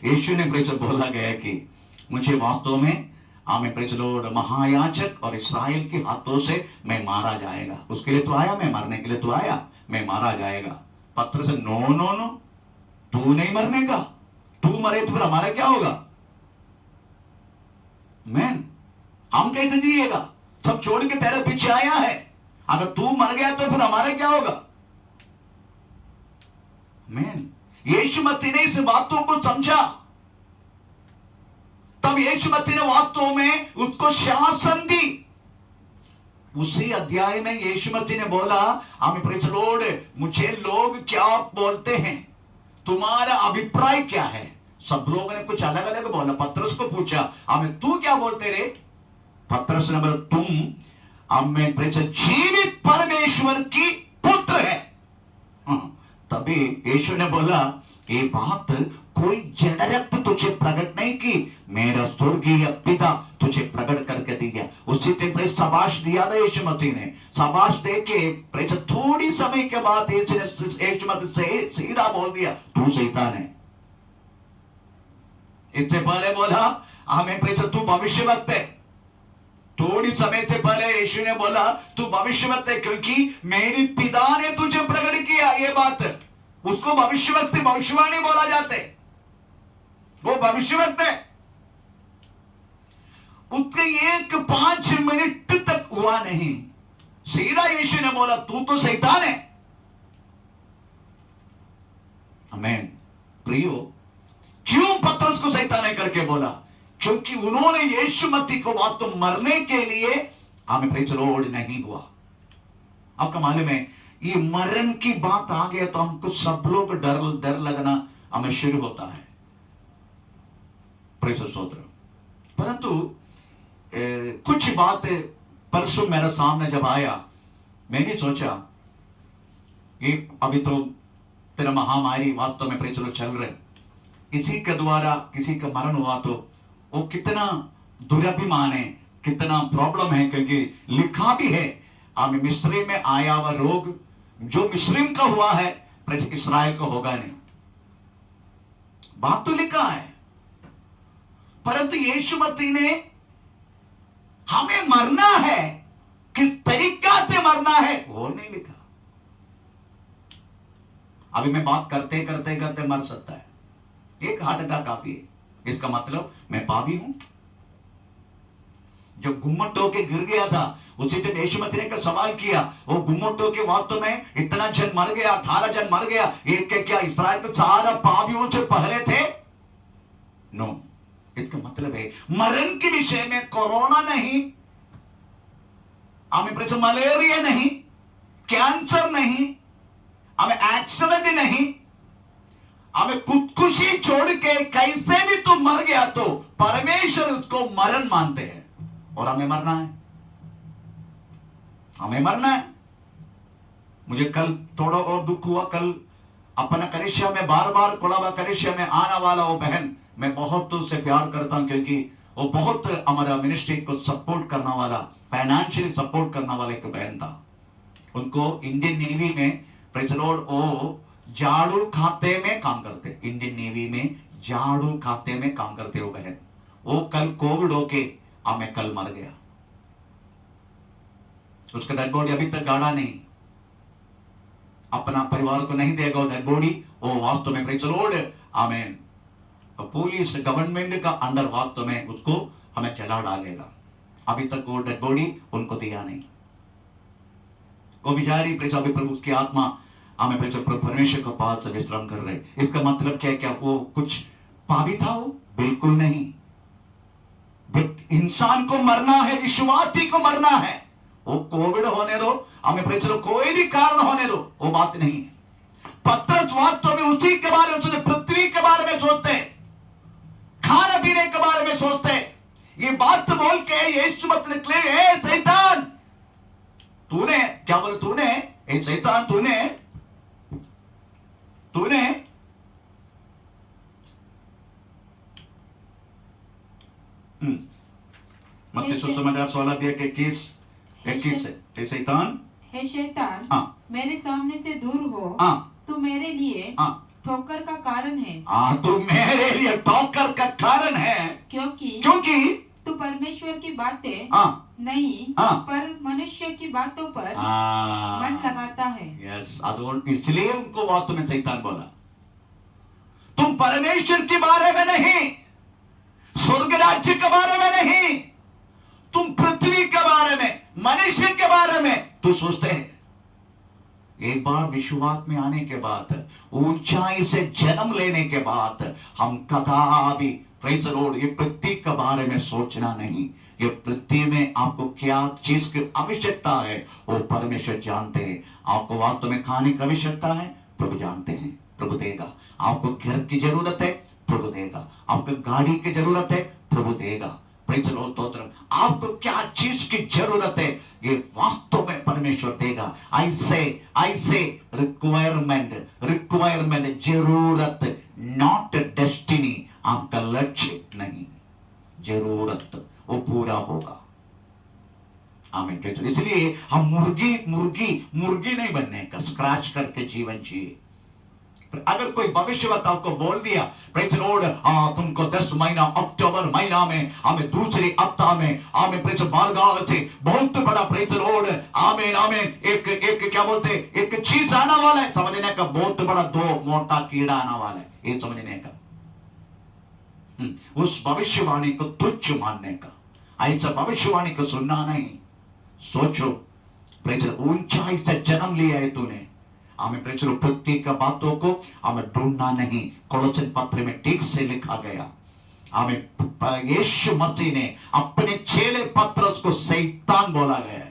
यीशु ने बोला गया कि मुझे वास्तव में प्रेज़ लॉर्ड महायाजक और इस्राएल के हाथों से मैं मारा जाएगा। उसके लिए तो आया, मैं मरने के लिए तो आया, मैं मारा जाएगा। पत्र से नो नो नो, तू नहीं मरने का, तू मरे तो फिर हमारा क्या होगा? मैन, हम कैसे जिएगा? सब छोड़ के तेरे पीछे आया है, अगर तू मर गया तो फिर हमारा क्या होगा? मैन, यीशु मसीह ने इस बातों को समझा, तब यीशु मसीह ने वास्तव में उसको शासन दी। उसी अध्याय में यीशु मसीह ने बोला, हमें प्रेज़ लॉर्ड, मुझे लोग क्या बोलते हैं, तुम्हारा अभिप्राय क्या है? सब लोगों ने कुछ अलग अलग बोला। पतरस को पूछा, हमें तू क्या बोलते रे? पत्रस ने बोला तुम अब में जीवित परमेश्वर की पुत्र है। तभी यीशु ने बोला ये बात कोई जड़रक्त तुझे प्रकट नहीं की, मेरा स्वर्गीय पिता तुझे प्रकट करके दिया। उसी टाइम शाबाश दिया था यीशु मसीह ने। शाबाश दे के थोड़ी समय के बाद यीशु मसीह से सीधा बोल दिया तू शैतान है। इससे पहले बोला हमें तू भविष्यवक्ता है। थोड़ी समय से पहले यीशु ने बोला तू भविष्यवक्ता है, क्योंकि मेरी पिता ने तुझे प्रकट किया। ये बात उसको भविष्यवक्ता भविष्यवाणी बोला जाते, वो भविष्यवक्ता है। उसके 5 मिनट तक हुआ नहीं, सीधा यीशु ने बोला तू तो शैतान है। आमीन। प्रियो, क्यों पतरस को शैतान है करके बोला? क्योंकि उन्होंने यीशु मसीह को बात तो मरने के लिए हमें प्रेज द लॉर्ड नहीं हुआ। आपका मालूम है ये मरण की बात आ गया तो हमको सब लोग डर लगना हमें शुरू होता है। प्रेज द स्तोत्र। परंतु कुछ बात परसों मेरे सामने जब आया, मैंने सोचा एक अभी तो तेरा महामारी वास्तव में प्रेज द लॉर्ड चल रहे, इसी के द्वारा किसी का मरण हुआ तो वो कितना दुर्भिमान है, कितना प्रॉब्लम है। क्योंकि लिखा भी है हमें मिस्री में आया हुआ रोग जो मिस्रीम का हुआ है इस्राएल का होगा नहीं। बात तो लिखा है, परंतु यीशु मसीह ने हमें मरना है, किस तरीका से मरना है वो नहीं लिखा। अभी मैं बात करते करते मर सकता है, एक हार्ट अटैक काफी है, इसका मतलब मैं पापी हूं। जब गुम्मट होके गिर गया था उसी दिन यीशु मसीह ने का सवाल किया, वो गुम्मट होके वास्तव में इतना जन मर गया, 18 जन मर गया, एक के क्या इस्राएल में सारा पापियों से पहले थे? नो। इसका मतलब है मरण के विषय में कोरोना नहीं, हमें मलेरिया नहीं, कैंसर नहीं, हमें एक्सीडेंट नहीं, हमें खुदकुशी छोड़ के कैसे भी तू मर गया तो परमेश्वर उसको मरण मानते हैं। और हमें मरना है, हमें मरना है। मुझे कल थोड़ा और दुख हुआ, कल अपना करिश्या में बार कोलाबा करिश्या में आने वाला वो बहन, मैं बहुत उससे प्यार करता हूं क्योंकि वो बहुत हमारा मिनिस्ट्री को सपोर्ट करने वाला, फाइनेंशियली सपोर्ट करने वाला एक बहन था। उनको इंडियन नेवी में प्रेज़ द लॉर्ड वो झाड़ू खाते में काम करते, इंडियन नेवी में झाड़ू खाते में काम करते हो बहन। वो कल कोविड होके हमें कल मर गया, उसका डेड बॉडी अभी तक गाड़ा नहीं, अपना परिवार को नहीं देगा डेड बॉडी। वो वास्तव में प्रेज़ द लॉर्ड आमीन पुलिस गवर्नमेंट का अंडर वास्तव में उसको हमें चला डालेगा। अभी तक वो डेड बॉडी उनको दिया नहीं। वो बिचारी प्रभु की आत्मा हमें परमेश्वर के पास से विश्राम कर रहे। इसका मतलब क्या वो कुछ पापी था? वो बिल्कुल नहीं। इंसान को मरना है, विश्वासी को मरना है। वो कोविड होने दो, हमें कोई भी कारण होने दो, वो बात नहीं है। पतरस वास्तव में उसी के बारे में, पृथ्वी के बारे में सोचते हैं, खाने पीने के बारे में सोचते हैं। ये बात बोल के यीशु मसीह निकले, ए शैतान तूने क्या बोला? तूने ए शैतान तूने मत्ती सुसमाचार 16 दिया के 21 है शैतान, हे शैतान, हाँ, मेरे सामने से दूर हो, हाँ, तू मेरे लिए हाँ, ठोकर का कारण है। हाँ, तू मेरे लिए ठोकर का कारण है, क्योंकि तू परमेश्वर की बातें हाँ, नहीं, हाँ, पर मनुष्य की बातों पर हाँ, मन लगाता है। यस, इसलिए उनको बात तुम्हें शैतान बोला। तुम परमेश्वर के बारे में नहीं, स्वर्ग राज्य के बारे में नहीं, तुम पृथ्वी के बारे में, मनुष्य के बारे में तू सोचते हैं। एक बार विश्वास में आने के बाद, ऊंचाई से जन्म लेने के बाद, हम कदापि प्रेज़ द लॉर्ड ये पृथ्वी के बारे में सोचना नहीं। ये पृथ्वी में आपको क्या चीज की आवश्यकता है वो परमेश्वर जानते हैं। आपको वास्तव में खाने की आवश्यकता है, प्रभु जानते हैं, प्रभु देगा। आपको घर की जरूरत है, प्रभु देगा। आपको गाड़ी की जरूरत है, प्रभु देगा। Praise the Lord, stotram. आपको क्या चीज की जरूरत है, ये वास्तव में परमेश्वर देगा। आई से रिक्वायरमेंट, जरूरत, नॉट डेस्टिनी। आपका लक्ष्य नहीं, जरूरत वो पूरा होगा। आमीन। इसलिए हम मुर्गी नहीं बनने का, स्क्रैच करके जीवन जिए। अगर कोई भविष्यवक्ता आपको बोल दिया प्रेज लॉर्ड, तुमको 10 महीना अक्टूबर महीना में हमें दूसरी हफ्ता में हमें प्रेज बारगाह से बहुत बड़ा प्रेज लॉर्ड आमीन आमीन एक क्या बोलते, एक चीज आना वाला है, समझने का, बहुत बड़ा 2 मोटा कीड़ा आना वाला है, ये समझने का। उस भविष्यवाणी को तुच्छ मानने का, ऐसा भविष्यवाणी को सुनना नहीं। सोचो प्रेज, ऊंचाई से जन्म लिया है तूने, हमें प्रेज प्रत्येक बातों को हमें ढूंढना नहीं। कोलोसन पत्र में ठीक से लिखा गया, हमें यीशु मसीह ने अपने चेले पत्रस को शैतान बोला गया।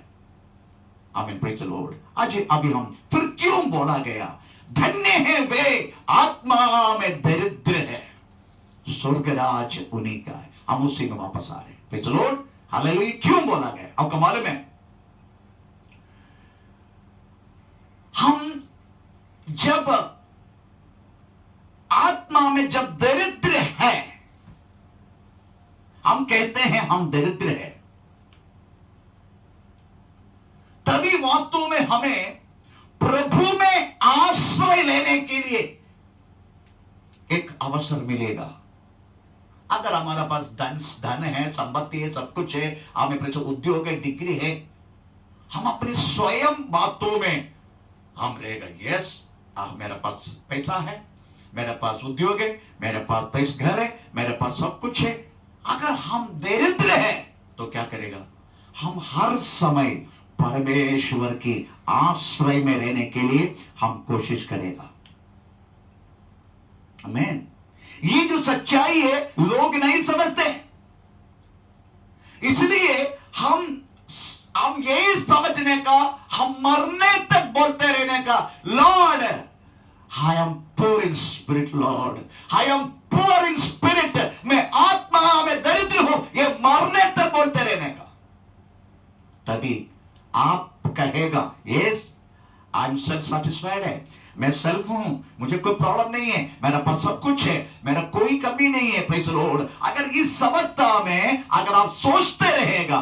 आमीन, प्रेज द लॉर्ड। आज अभी हम फिर क्यों बोला गया, धन्य है वे आत्मा में दरिद्र है, स्वर्गराज उन्हीं का है। हम उसी में वापस आ रहे हैं। Praise the Lord, hallelujah. क्यों बोला गया आपको मालूम है? हम जब आत्मा में जब दरिद्र है, हम कहते हैं हम दरिद्र है, तभी वास्तव में हमें प्रभु में आश्रय लेने के लिए एक अवसर मिलेगा। अगर हमारा पास धन है, संपत्ति है, सब कुछ है, हमें प्रचुर उद्योग है, डिग्री है, हम अपनी स्वयं बातों में हम रहेगा, यस मेरे पास पैसा है, मेरे पास उद्योग है, मेरे पास तेज घर है, मेरे पास सब कुछ है। अगर हम दरिद्र हैं तो क्या करेगा? हम हर समय परमेश्वर की आश्रय में रहने के लिए हम कोशिश करेगा। आमीन। ये जो सच्चाई है लोग नहीं समझते, इसलिए हम यही समझने का, हम मरने तक बोलते रहने का, Lord I am poor in spirit, Lord I am poor in spirit, मैं आत्मा में दरिद्र हूं, ये मरने तक बोलते रहने का। तभी आप कहेगा yes I am self satisfied है, मैं सेल्फ हूं, मुझे कोई प्रॉब्लम नहीं है, मेरा पास सब कुछ है, मेरा कोई कमी नहीं है। Praise the Lord. अगर इस समझता में अगर आप सोचते रहेगा,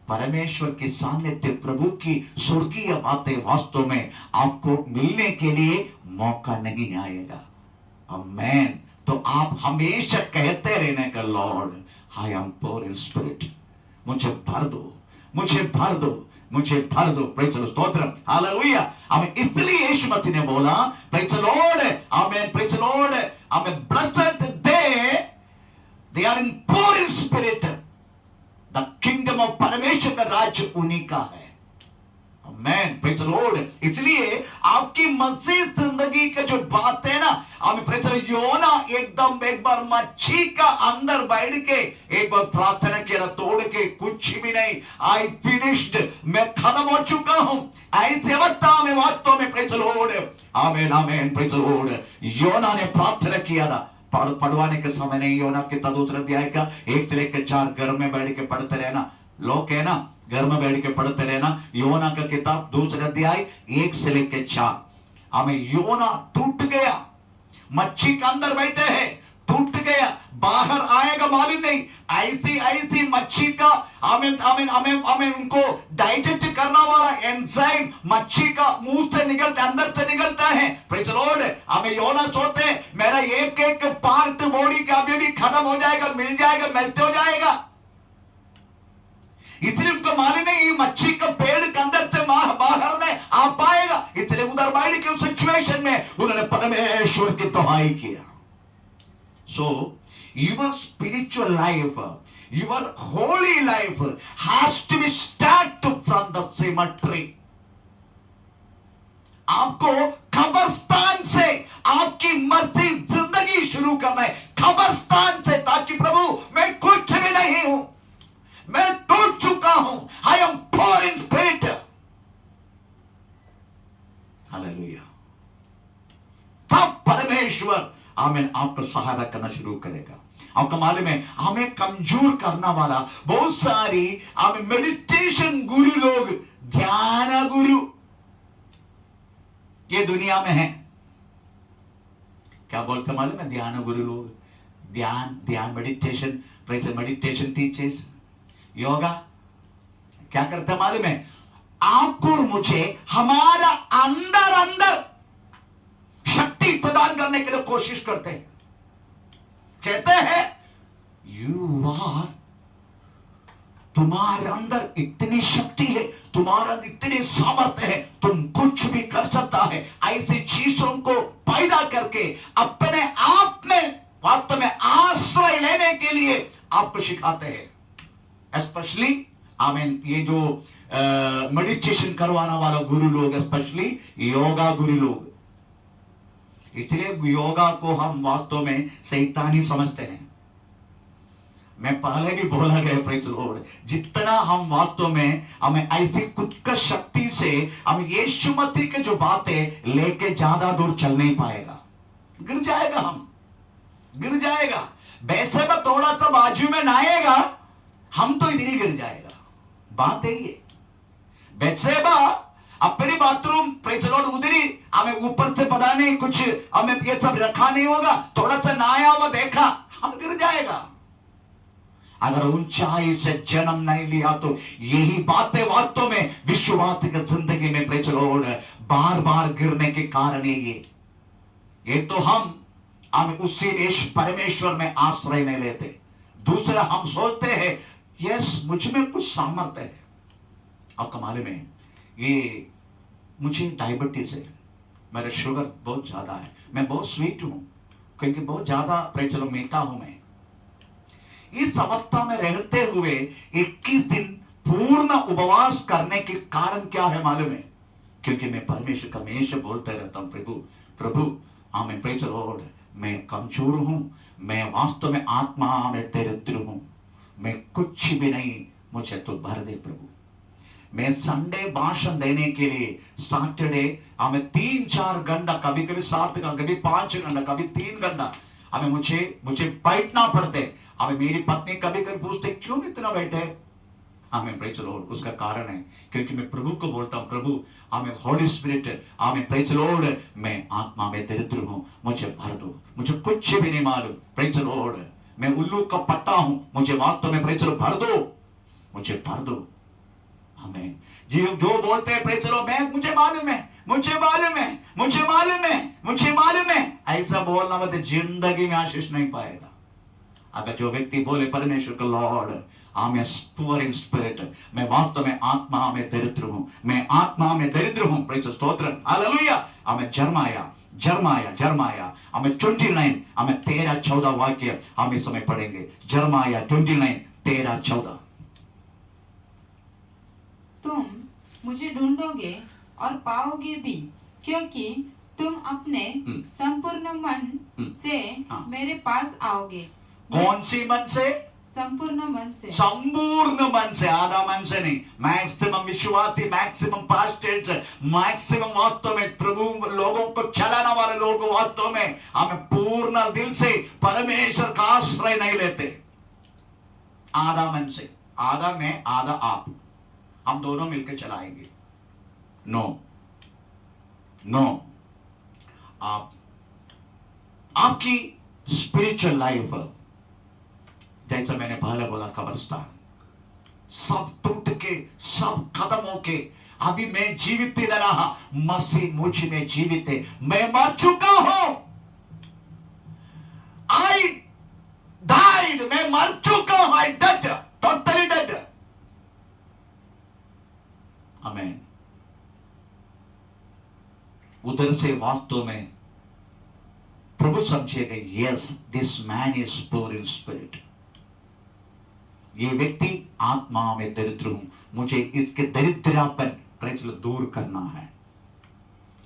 परमेश्वर के सानिध्य, प्रभु की स्वर्गीय बातें वास्तव में आपको मिलने के लिए मौका नहीं आएगा। आमीन। तो आप हमेशा कहते रहने का, Lord I am poor in spirit, मुझे भर दो, मुझे भर दो, मुझे भर दो। प्रेज द लॉर्ड, स्तोत्रम, हालेलुया। हमें इसलिए यीशु मसीह ने बोला, praise the Lord, amen, praise the Lord, amen, blessed they are in poor in spirit, the kingdom of परमेश्वर का राज्य उन्हीं का है। आमीन, प्रेज द लॉर्ड। इसलिए आपकी मसीह जिंदगी का जो बात है ना, हमें प्रेज द लॉर्ड, योना एकदम एक बार मच्छी का अंदर बैठ के एक बार प्रार्थना किया, तोड़ के कुछ भी नहीं, आई फिनिश्ड, मैं खत्म हो चुका हूं, ऐसे अवस्था में वास्तव में प्रेज द लॉर्ड, आमीन, आमीन, प्रेज द लॉर्ड, योना ने प्रार्थना किया था। पढ़वाने के समय नहीं, योना कितना दूसरा अध्याय का 1 से लेकर 4 घर में बैठ के पढ़ते रहना, लोग है ना, घर में बैठ के पढ़ते रहना। योना का किताब दूसरा अध्याय 1 से लेकर 4। हमें योना टूट गया, मच्छी के अंदर बैठे हैं, टूट गया, बाहर आएगा मालूम नहीं, ऐसी मच्छी का हमें उनको डाइजेस्ट करना वाला एंजाइम मच्छी का मुंह से निकलता, अंदर से निकलता है। Praise the Lord. हमें योना सोचते हैं मेरा एक एक पार्ट बॉडी का अभी भी खत्म हो जाएगा, मिल जाएगा, मेल्ट हो जाएगा, इसलिए उनको मालूम नहीं मच्छी का पेड़ के अंदर से बाहर में आ पाएगा, इसलिए उधर बैठ के उस सिचुएशन में उन्होंने परमेश्वर की दुहाई किया। So, your spiritual life, your holy life has to be started from the cemetery. आपको कब्रिस्तान से आपकी मसीह जिंदगी शुरू करना है, कब्रिस्तान से, ताकि प्रभु मैं कुछ भी नहीं हूं, मैं टूट चुका हूं, I am poor in spirit. Hallelujah. तब परमेश्वर आमीन आपको सहायता करना शुरू करेगा। आपका मालूम है हमें कमजोर करने वाला बहुत सारी हमें मेडिटेशन गुरु लोग, ध्यान गुरु ये दुनिया में है। क्या बोलते मालूम है? ध्यान गुरु लोग, ध्यान मेडिटेशन, मेडिटेशन टीचर्स, योगा क्या करते मालूम है? आपको और मुझे हमारा अंदर शक्ति प्रदान करने के लिए कोशिश करते हैं। कहते हैं यू आर, तुम्हारे अंदर इतनी शक्ति है, तुम्हारा इतनी सामर्थ्य है, तुम कुछ भी कर सकता है। ऐसी चीजों को पैदा करके अपने आप में वास्तव में आश्रय लेने के लिए आपको सिखाते हैं। स्पेशली ये जो मेडिटेशन करवाने वाला गुरु लोग, स्पेशली योगा गुरु लोग। इसलिए योगा को हम वास्तव में शैतानी समझते हैं। मैं पहले भी बोला गया, प्रेज़ द लॉर्ड, जितना हम वास्तव में हमें ऐसी खुद का शक्ति से हम यीशु मसीह के जो बातें लेके ज्यादा दूर चल नहीं पाएगा, गिर जाएगा, हम गिर जाएगा। वैसे में थोड़ा सा बाजू में नहाएगा, हम तो इधर ही गिर जाएगा। बात है ये, बेत्शेबा अपनी बाथरूम, प्रेज़ द लॉर्ड, उधर ही हमें ऊपर से पता नहीं कुछ हमें ये सब रखा नहीं होगा, थोड़ा सा नहाया हुआ देखा, हम गिर जाएगा। अगर ऊंचाई से जन्म नहीं लिया तो यही बातें वास्तव में विश्वास की जिंदगी में, प्रेज़ द लॉर्ड, बार बार गिरने के कारण ये तो हम उसी देश परमेश्वर में आश्रय नहीं लेते। दूसरा, हम सोचते हैं यस मुझ में कुछ सामर्थ्य है। आपका मालूम है ये मुझे डायबिटीज है, मेरा शुगर बहुत ज्यादा है, मैं बहुत स्वीट हूं क्योंकि बहुत ज्यादा प्रेज़ द लॉर्ड मीठा हूं मैं। इस अवस्था में रहते हुए 21 दिन पूर्ण उपवास करने के कारण क्या है मालूम है? क्योंकि मैं परमेश्वर का हमेशा बोलते रहता हूं, प्रभु आमीन, प्रेज़ द लॉर्ड, मैं कमजोर हूं, मैं वास्तव में आत्मा में दरिद्र हूं, मैं कुछ भी नहीं, मुझे तो भर दे प्रभु। मैं संडे भाषण देने के लिए सैटरडे हमें 3-4 घंटा, कभी कभी 7 घंटा, कभी 5 घंटा, कभी 3 घंटा हमें मुझे बैठना पड़ते। हमें मेरी पत्नी कभी कभी पूछते क्यों इतना बैठे? हमें प्रेज़ द लॉर्ड, उसका कारण है क्योंकि मैं प्रभु को बोलता हूं, प्रभु हमें हॉली स्पिरिट, हमें प्रेज़ द लॉर्ड, मैं आत्मा में दरिद्र हूं, मुझे भर दो, मुझे कुछ भी नहीं मालूम, प्रेज़ द लॉर्ड, मैं उल्लू का पट्टा हूं, मुझे वास्तव में प्रेज़ द लॉर्ड भर दो, मुझे भर दो। हमें जो बोलते हैं प्रेज़ द लॉर्ड, मुझे मालूम है, मुझे मालूम है, मुझे मालूम है, मुझे मालूम है, ऐसा बोलना मतलब जिंदगी में आशीष नहीं पाएगा। अगर जो व्यक्ति बोले परमेश्वर का Lord, I'm a poor in spirit, मैं वास्तव में आत्मा में दरिद्र हूं, मैं आत्मा में दरिद्र हूं, प्रेज़ स्तोत्र, हालेलुया। हमें जरमाया हमें 29, हमें 13-14 वाक्य हम इस समय पढ़ेंगे। जरमाया 29, 13-14। तुम मुझे ढूंढोगे और पाओगे भी, क्योंकि तुम अपने संपूर्ण मन से मेरे पास आओगे। कौन सी मन से? संपूर्ण मन से। संपूर्ण मन से, आधा मन से नहीं। मैक्सिमम विश्वासी, मैक्सिमम पास्टर्स, मैक्सिमम वास्तव में प्रभु लोगों को चलाने वाले लोग वास्तव में हमें पूर्ण दिल से परमेश्वर का आश्रय नहीं लेते। आधा मन से, आधा मैं आधा आप, हम दोनों मिलकर चलाएंगे। नो, आपकी स्पिरिचुअल लाइफ, जैसा मैंने पहले बोला, कब्रिस्तान, सब टूट के, सब खत्म होके, अभी मैं जीवित ही न रहा, मसीह मुझ में जीवित है, मैं मर चुका हूं। आई डाइड, मैं मर चुका हूं, आई डेड, टोटली डेड। आमीन। उधर से वास्तव में प्रभु समझेगा, yes this man is poor in spirit, ये व्यक्ति आत्मा में दरिद्र हूं, मुझे इसके दरिद्रपन प्रेज़ दूर करना है।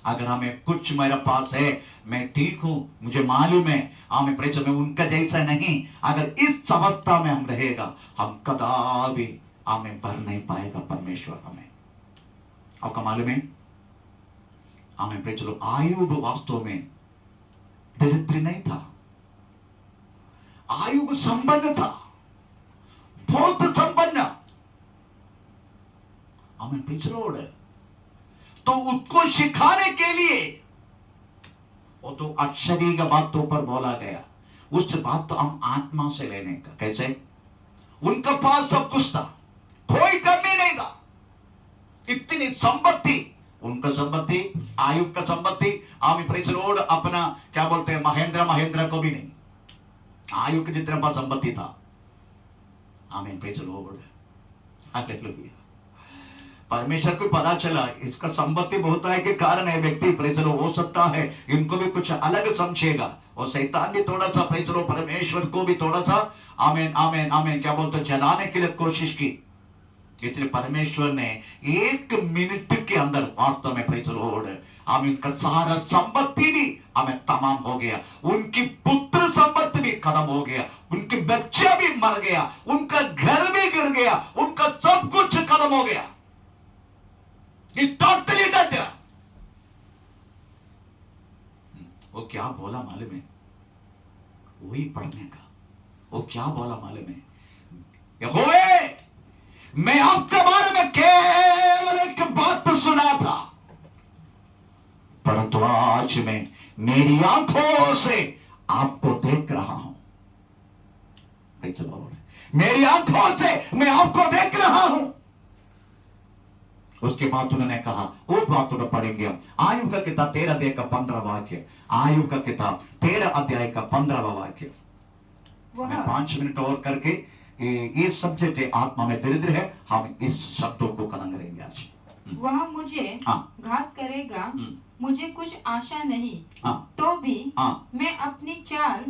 अगर हमें कुछ मेरे पास है, मैं ठीक हूं, मुझे मालूम है, हमें प्रेज़ में उनका जैसा नहीं, अगर इस अवस्था में हम रहेगा, हम कदापि हमें भर नहीं पाएगा परमेश्वर हमें। आपका मालूम है, हमें प्रेज़ लो, आयुब वास्तव में दरिद्र नहीं था। आयुब संपन्न था, बहुत संपन्न। आमीन, प्रेज़ द लॉर्ड। तो उसको सिखाने के लिए वो तो आश्चर्य की बातों पर बोला गया, उस बात तो हम आत्मा से लेने का। कैसे? उनका पास सब कुछ था, कोई कमी नहीं था, इतनी संपत्ति, उनका संपत्ति, आयुब का संपत्ति, आमीन, प्रेज़ द लॉर्ड, अपना क्या बोलते हैं महेंद्र को भी नहीं, आयुब के जितना बड़ा संपत्ति था। आमीन, प्रेज़ द लॉर्ड, हालेलुया। परमेश्वर को पता चला इसका संपत्ति बहुत है के कारण है व्यक्ति, प्रेज़ द लॉर्ड, हो सकता है इनको भी कुछ अलग समझेगा, और शैतान भी थोड़ा सा, प्रेज़ द लॉर्ड, परमेश्वर को भी थोड़ा सा आमीन आमीन आमीन क्या बोलते जलाने के लिए कोशिश की। इसलिए परमेश्वर ने 1 मिनट के अंदर वास्तव में, प्रेज़ द लॉर्ड, आमीन, का सारा संपत्ति भी हमें तमाम हो गया, उनकी पुत्र संपत्ति भी खत्म हो गया, उनके बच्चे भी मर गया, उनका घर भी गिर गया, उनका सब कुछ खत्म हो गया। टोटली डट। वो क्या बोला मालूम है? वही पढ़ने का। वो क्या बोला मालूम है? यहोवे, मैं आपके बारे में केवल एक बात सुना था, परंतु आज मैं मेरी आंखों से आपको देख रहा हूं। मेरी आंखों से मैं आपको देख रहा हूं। उसके बाद उन्होंने कहा, वो बात तो पढ़ेंगे हम, आयुब का किताब 13 अध्याय का 15 वाक्य, आयुब का किताब 13 अध्याय का 15 वाक्य। मैं 5 मिनट और करके ये सब्जेक्ट है, आत्मा में दरिद्र है, हम इस शब्दों को खत्म करेंगे आज। वह मुझे घात करेगा, मुझे कुछ आशा नहीं, तो भी मैं अपनी चाल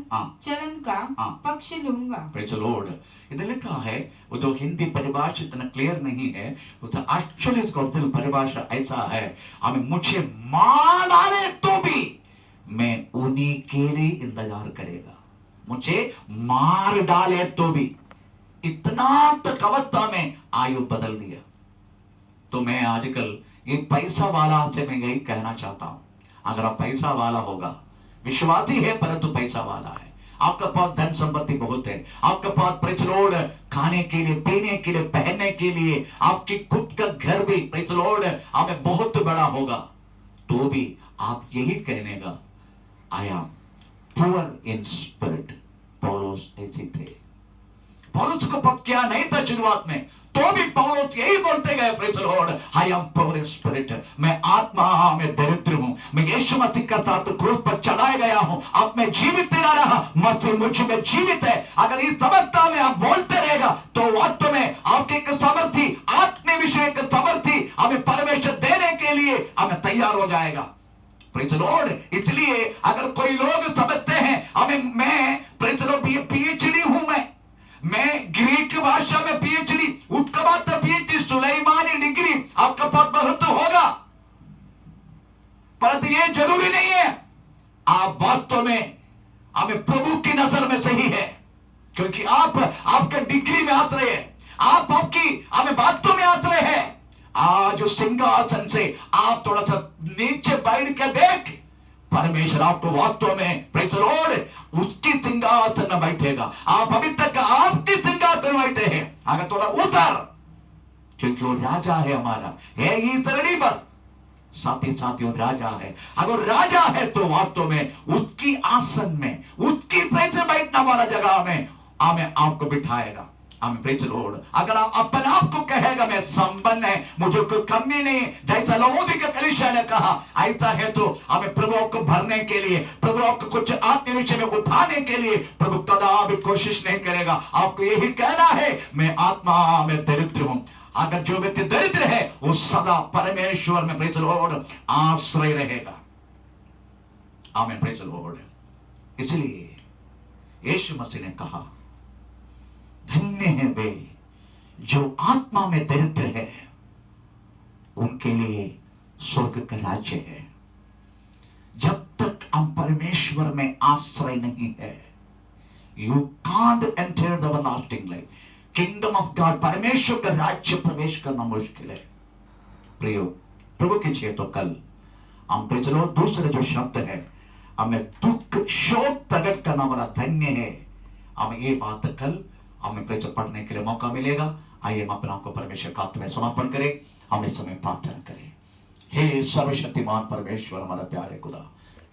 चलन का पक्ष लूंगा। Praise the Lord. इधर लिखा है, वो तो हिंदी परिभाषा इतना क्लियर नहीं है, उसका एक्चुअली इसका ओरिजिनल परिभाषा ऐसा है, हमें मुझे मार डाले तो भी मैं उन्हीं के लिए इंतजार करेगा, मुझे मार डाले तो भी। इतना तक अवस्था में आयु बदल दिया। तो मैं आजकल ये पैसा वाला से मैं यही कहना चाहता हूं, अगर आप पैसा वाला होगा, विश्वासी है परंतु पैसा वाला है, आपका पास धन संपत्ति बहुत है, आपका पास, प्रेज़ द लॉर्ड, खाने के लिए, पीने के लिए, पहनने के लिए, आपकी खुद का घर भी, प्रेज़ द लॉर्ड, हमें बहुत बड़ा होगा, तो भी आप यही कहने का, आई एम पुअर इन स्पिरिट। पौलुस ऐसे थे। पौलुस को पद क्या नहीं था शुरुआत में, तो भी पौलुस यही बोलते गए, praise the Lord, I am poor in spirit, मैं आत्मा में दरिद्र हूं, मैं यीशु मसीह का साथ क्रूस पर चढ़ाया गया हूं, अब मैं जीवित नहीं रहा, मसीह मुझ में जीवित है। अगर इस अवस्था में आप बोलते रहेगा तो वास्तव में आपके एक सामर्थ्य, आत्म विषय का सामर्थ्य हमें परमेश्वर देने के लिए हमें तैयार हो जाएगा। Praise the Lord. इसलिए अगर कोई लोग समझते हैं हमें, मैं प्रेज़ द लॉर्ड पीएचडी हूं, मैं ग्रीक भाषा में पीएचडी, उसके बाद पीएचडी सुलेमानी डिग्री आपका पास बहुत होगा, परंतु ये जरूरी नहीं है। आप वास्तव में हमें प्रभु की नजर में सही है, क्योंकि आप आपका डिग्री में आश्रय है, आप आपकी हमें बातों में आश्रय है। आज उस सिंहासन से आप थोड़ा सा नीचे बैठ के देख, परमेश्वर आपको वास्तव में, प्रेज़ द लॉर्ड, उसकी सिंहासन में बैठेगा। आप अभी तक आपकी सिंहासन में बैठे हैं, अगर थोड़ा उतर, क्योंकि वो राजा है हमारा, है इस धरती पर, साथ ही साथ वो राजा है। अगर राजा है तो वास्तव में उसकी आसन में, उसकी बैठने वाला जगह में हमें आपको बिठाएगा। आमीन, प्रेज़ द लॉर्ड। अगर आप अपने आप को कहेगा मैं संपन्न है, मुझे कोई कमी नहीं, जैसा लवोदिका कलीसिया ने कहा, ऐसा है तो हमें प्रभु को भरने के लिए, प्रभु को कुछ आत्म विषय में उठाने के लिए प्रभु कदापि कोशिश नहीं करेगा। आपको यही कहना है, मैं आत्मा में दरिद्र हूं। अगर जो व्यक्ति दरिद्र है वो सदा परमेश्वर में, प्रेज़ द लॉर्ड, आश्रय रहेगा। आमीन, प्रेज़ द लॉर्ड। इसलिए यीशु मसीह ने कहा, धन्य है वे जो आत्मा में दरिद्र है, उनके लिए स्वर्ग का राज्य है। जब तक हम परमेश्वर में आश्रय नहीं है, you can't enter the everlasting life, kingdom of God, परमेश्वर का राज्य प्रवेश करना मुश्किल है। प्रियो, प्रभु की इच्छा तो कल हम, प्रेज़ द लॉर्ड, दूसरे जो शब्द है, हमें दुख शोक प्रकट करना बड़ा धन्य है हमें ये बात कल हमें प्रेस पढ़ने के लिए मौका मिलेगा। आइए हम अपना को परमेश्वर का हाथ में समर्पण करें, हम इस समय प्रार्थना करें। हे सर्वशक्तिमान परमेश्वर, हमारा प्यारे खुदा,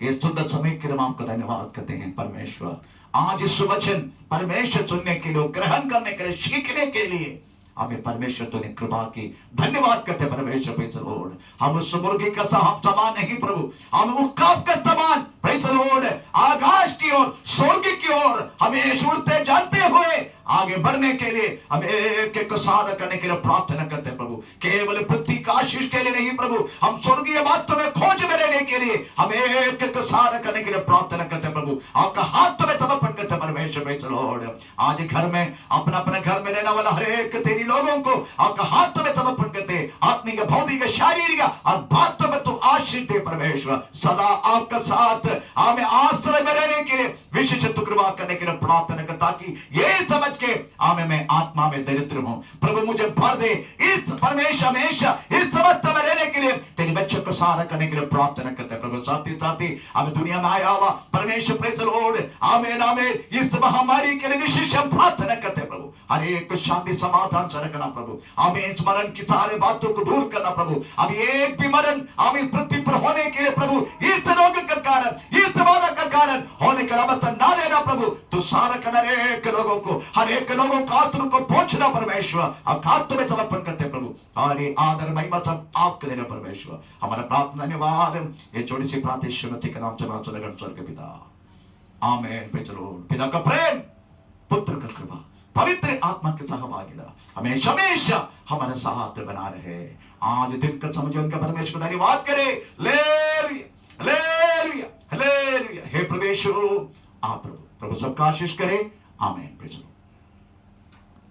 ये सुंदर समय के लिए हम आपको धन्यवाद करते हैं परमेश्वर। आज इस वचन परमेश्वर सुनने के लिए, ग्रहण करने के लिए, सीखने के लिए हमें परमेश्वर तूने कृपा की धन्यवाद करते परमेश्वर। Praise the Lord. हम उस मुर्गी का समान नहीं प्रभु, हम उकाब का समान प्रेज़ द लॉर्ड आकाश की ओर, स्वर्ग की ओर हमें उड़ते जानते हुए आगे बढ़ने के लिए हम एक एक साधना करने के लिए प्रार्थना करते हैं प्रभु। केवल पृथ्वी का आशीष के लिए नहीं प्रभु, हम स्वर्गीय बातों में खोज में रहने के लिए हम एक एक साधना करने के लिए प्रार्थना करते हैं प्रभु। आपका हाथ में समर्पण करते हैं परमेश्वर। Praise the Lord. आज घर में अपना अपना घर में रहने वाला हर एक तेरी लोगों को आपका हाथ में समर्पण करते हैं। आत्मिक, भौतिक, शारीरिक और बातों में तो आशीष दे परमेश्वर। सदा आपका साथ हमें आश्रय में रहने के लिए विशेष कृपा करने के लिए प्रार्थना करता, ताकि ये समझ के आमे मैं आत्मा में दरिद्र हूं प्रभु, मुझे भर दे इस परमेश्वर हमेशा इस समझ में रहने के लिए तेरे बच्चों को सहारा करने के लिए प्रार्थना करते हैं प्रभु। साथ ही हमें दुनिया में आया हुआ परमेश्वर प्रेज़ द लॉर्ड, आमीन आमीन, इस महामारी के लिए विशेष हम प्रार्थना करते हैं प्रभु। हर एक शांति समाधान से रखना प्रभु, हमें स्मरण की सारे बातों को दूर करना प्रभु। अब एक भी मरण हमें पृथ्वी पर होने के लिए प्रभु, इस रोग का कारण, इस बाधा का कारण होने का अवसर ना लेना प्रभु। तो सारा कर एक लोगों को, हर एक लोगों का आत्मा को पहुंचना परमेश्वर। अब हाथ में समर्पण करते प्रभु, हरे आदर महिमा सब आपके देना परमेश्वर। हमारा प्रार्थना धन्यवाद ये छोटी सी प्रार्थना श्रीमती के नाम से स्वर्ग के पिता, आमीन। Praise the Lord. पिता का प्रेम, पुत्र का कृपा, पवित्र आत्मा के सहभागिता हमेशा हमेशा हमारे साथ बना रहे। आज दिन का समझे उनका परमेश्वर को धन्यवाद करे। Hallelujah hallelujah hallelujah. हे परमेश्वर, आप प्रभु सबका आशीष करे। आमीन। Praise the Lord.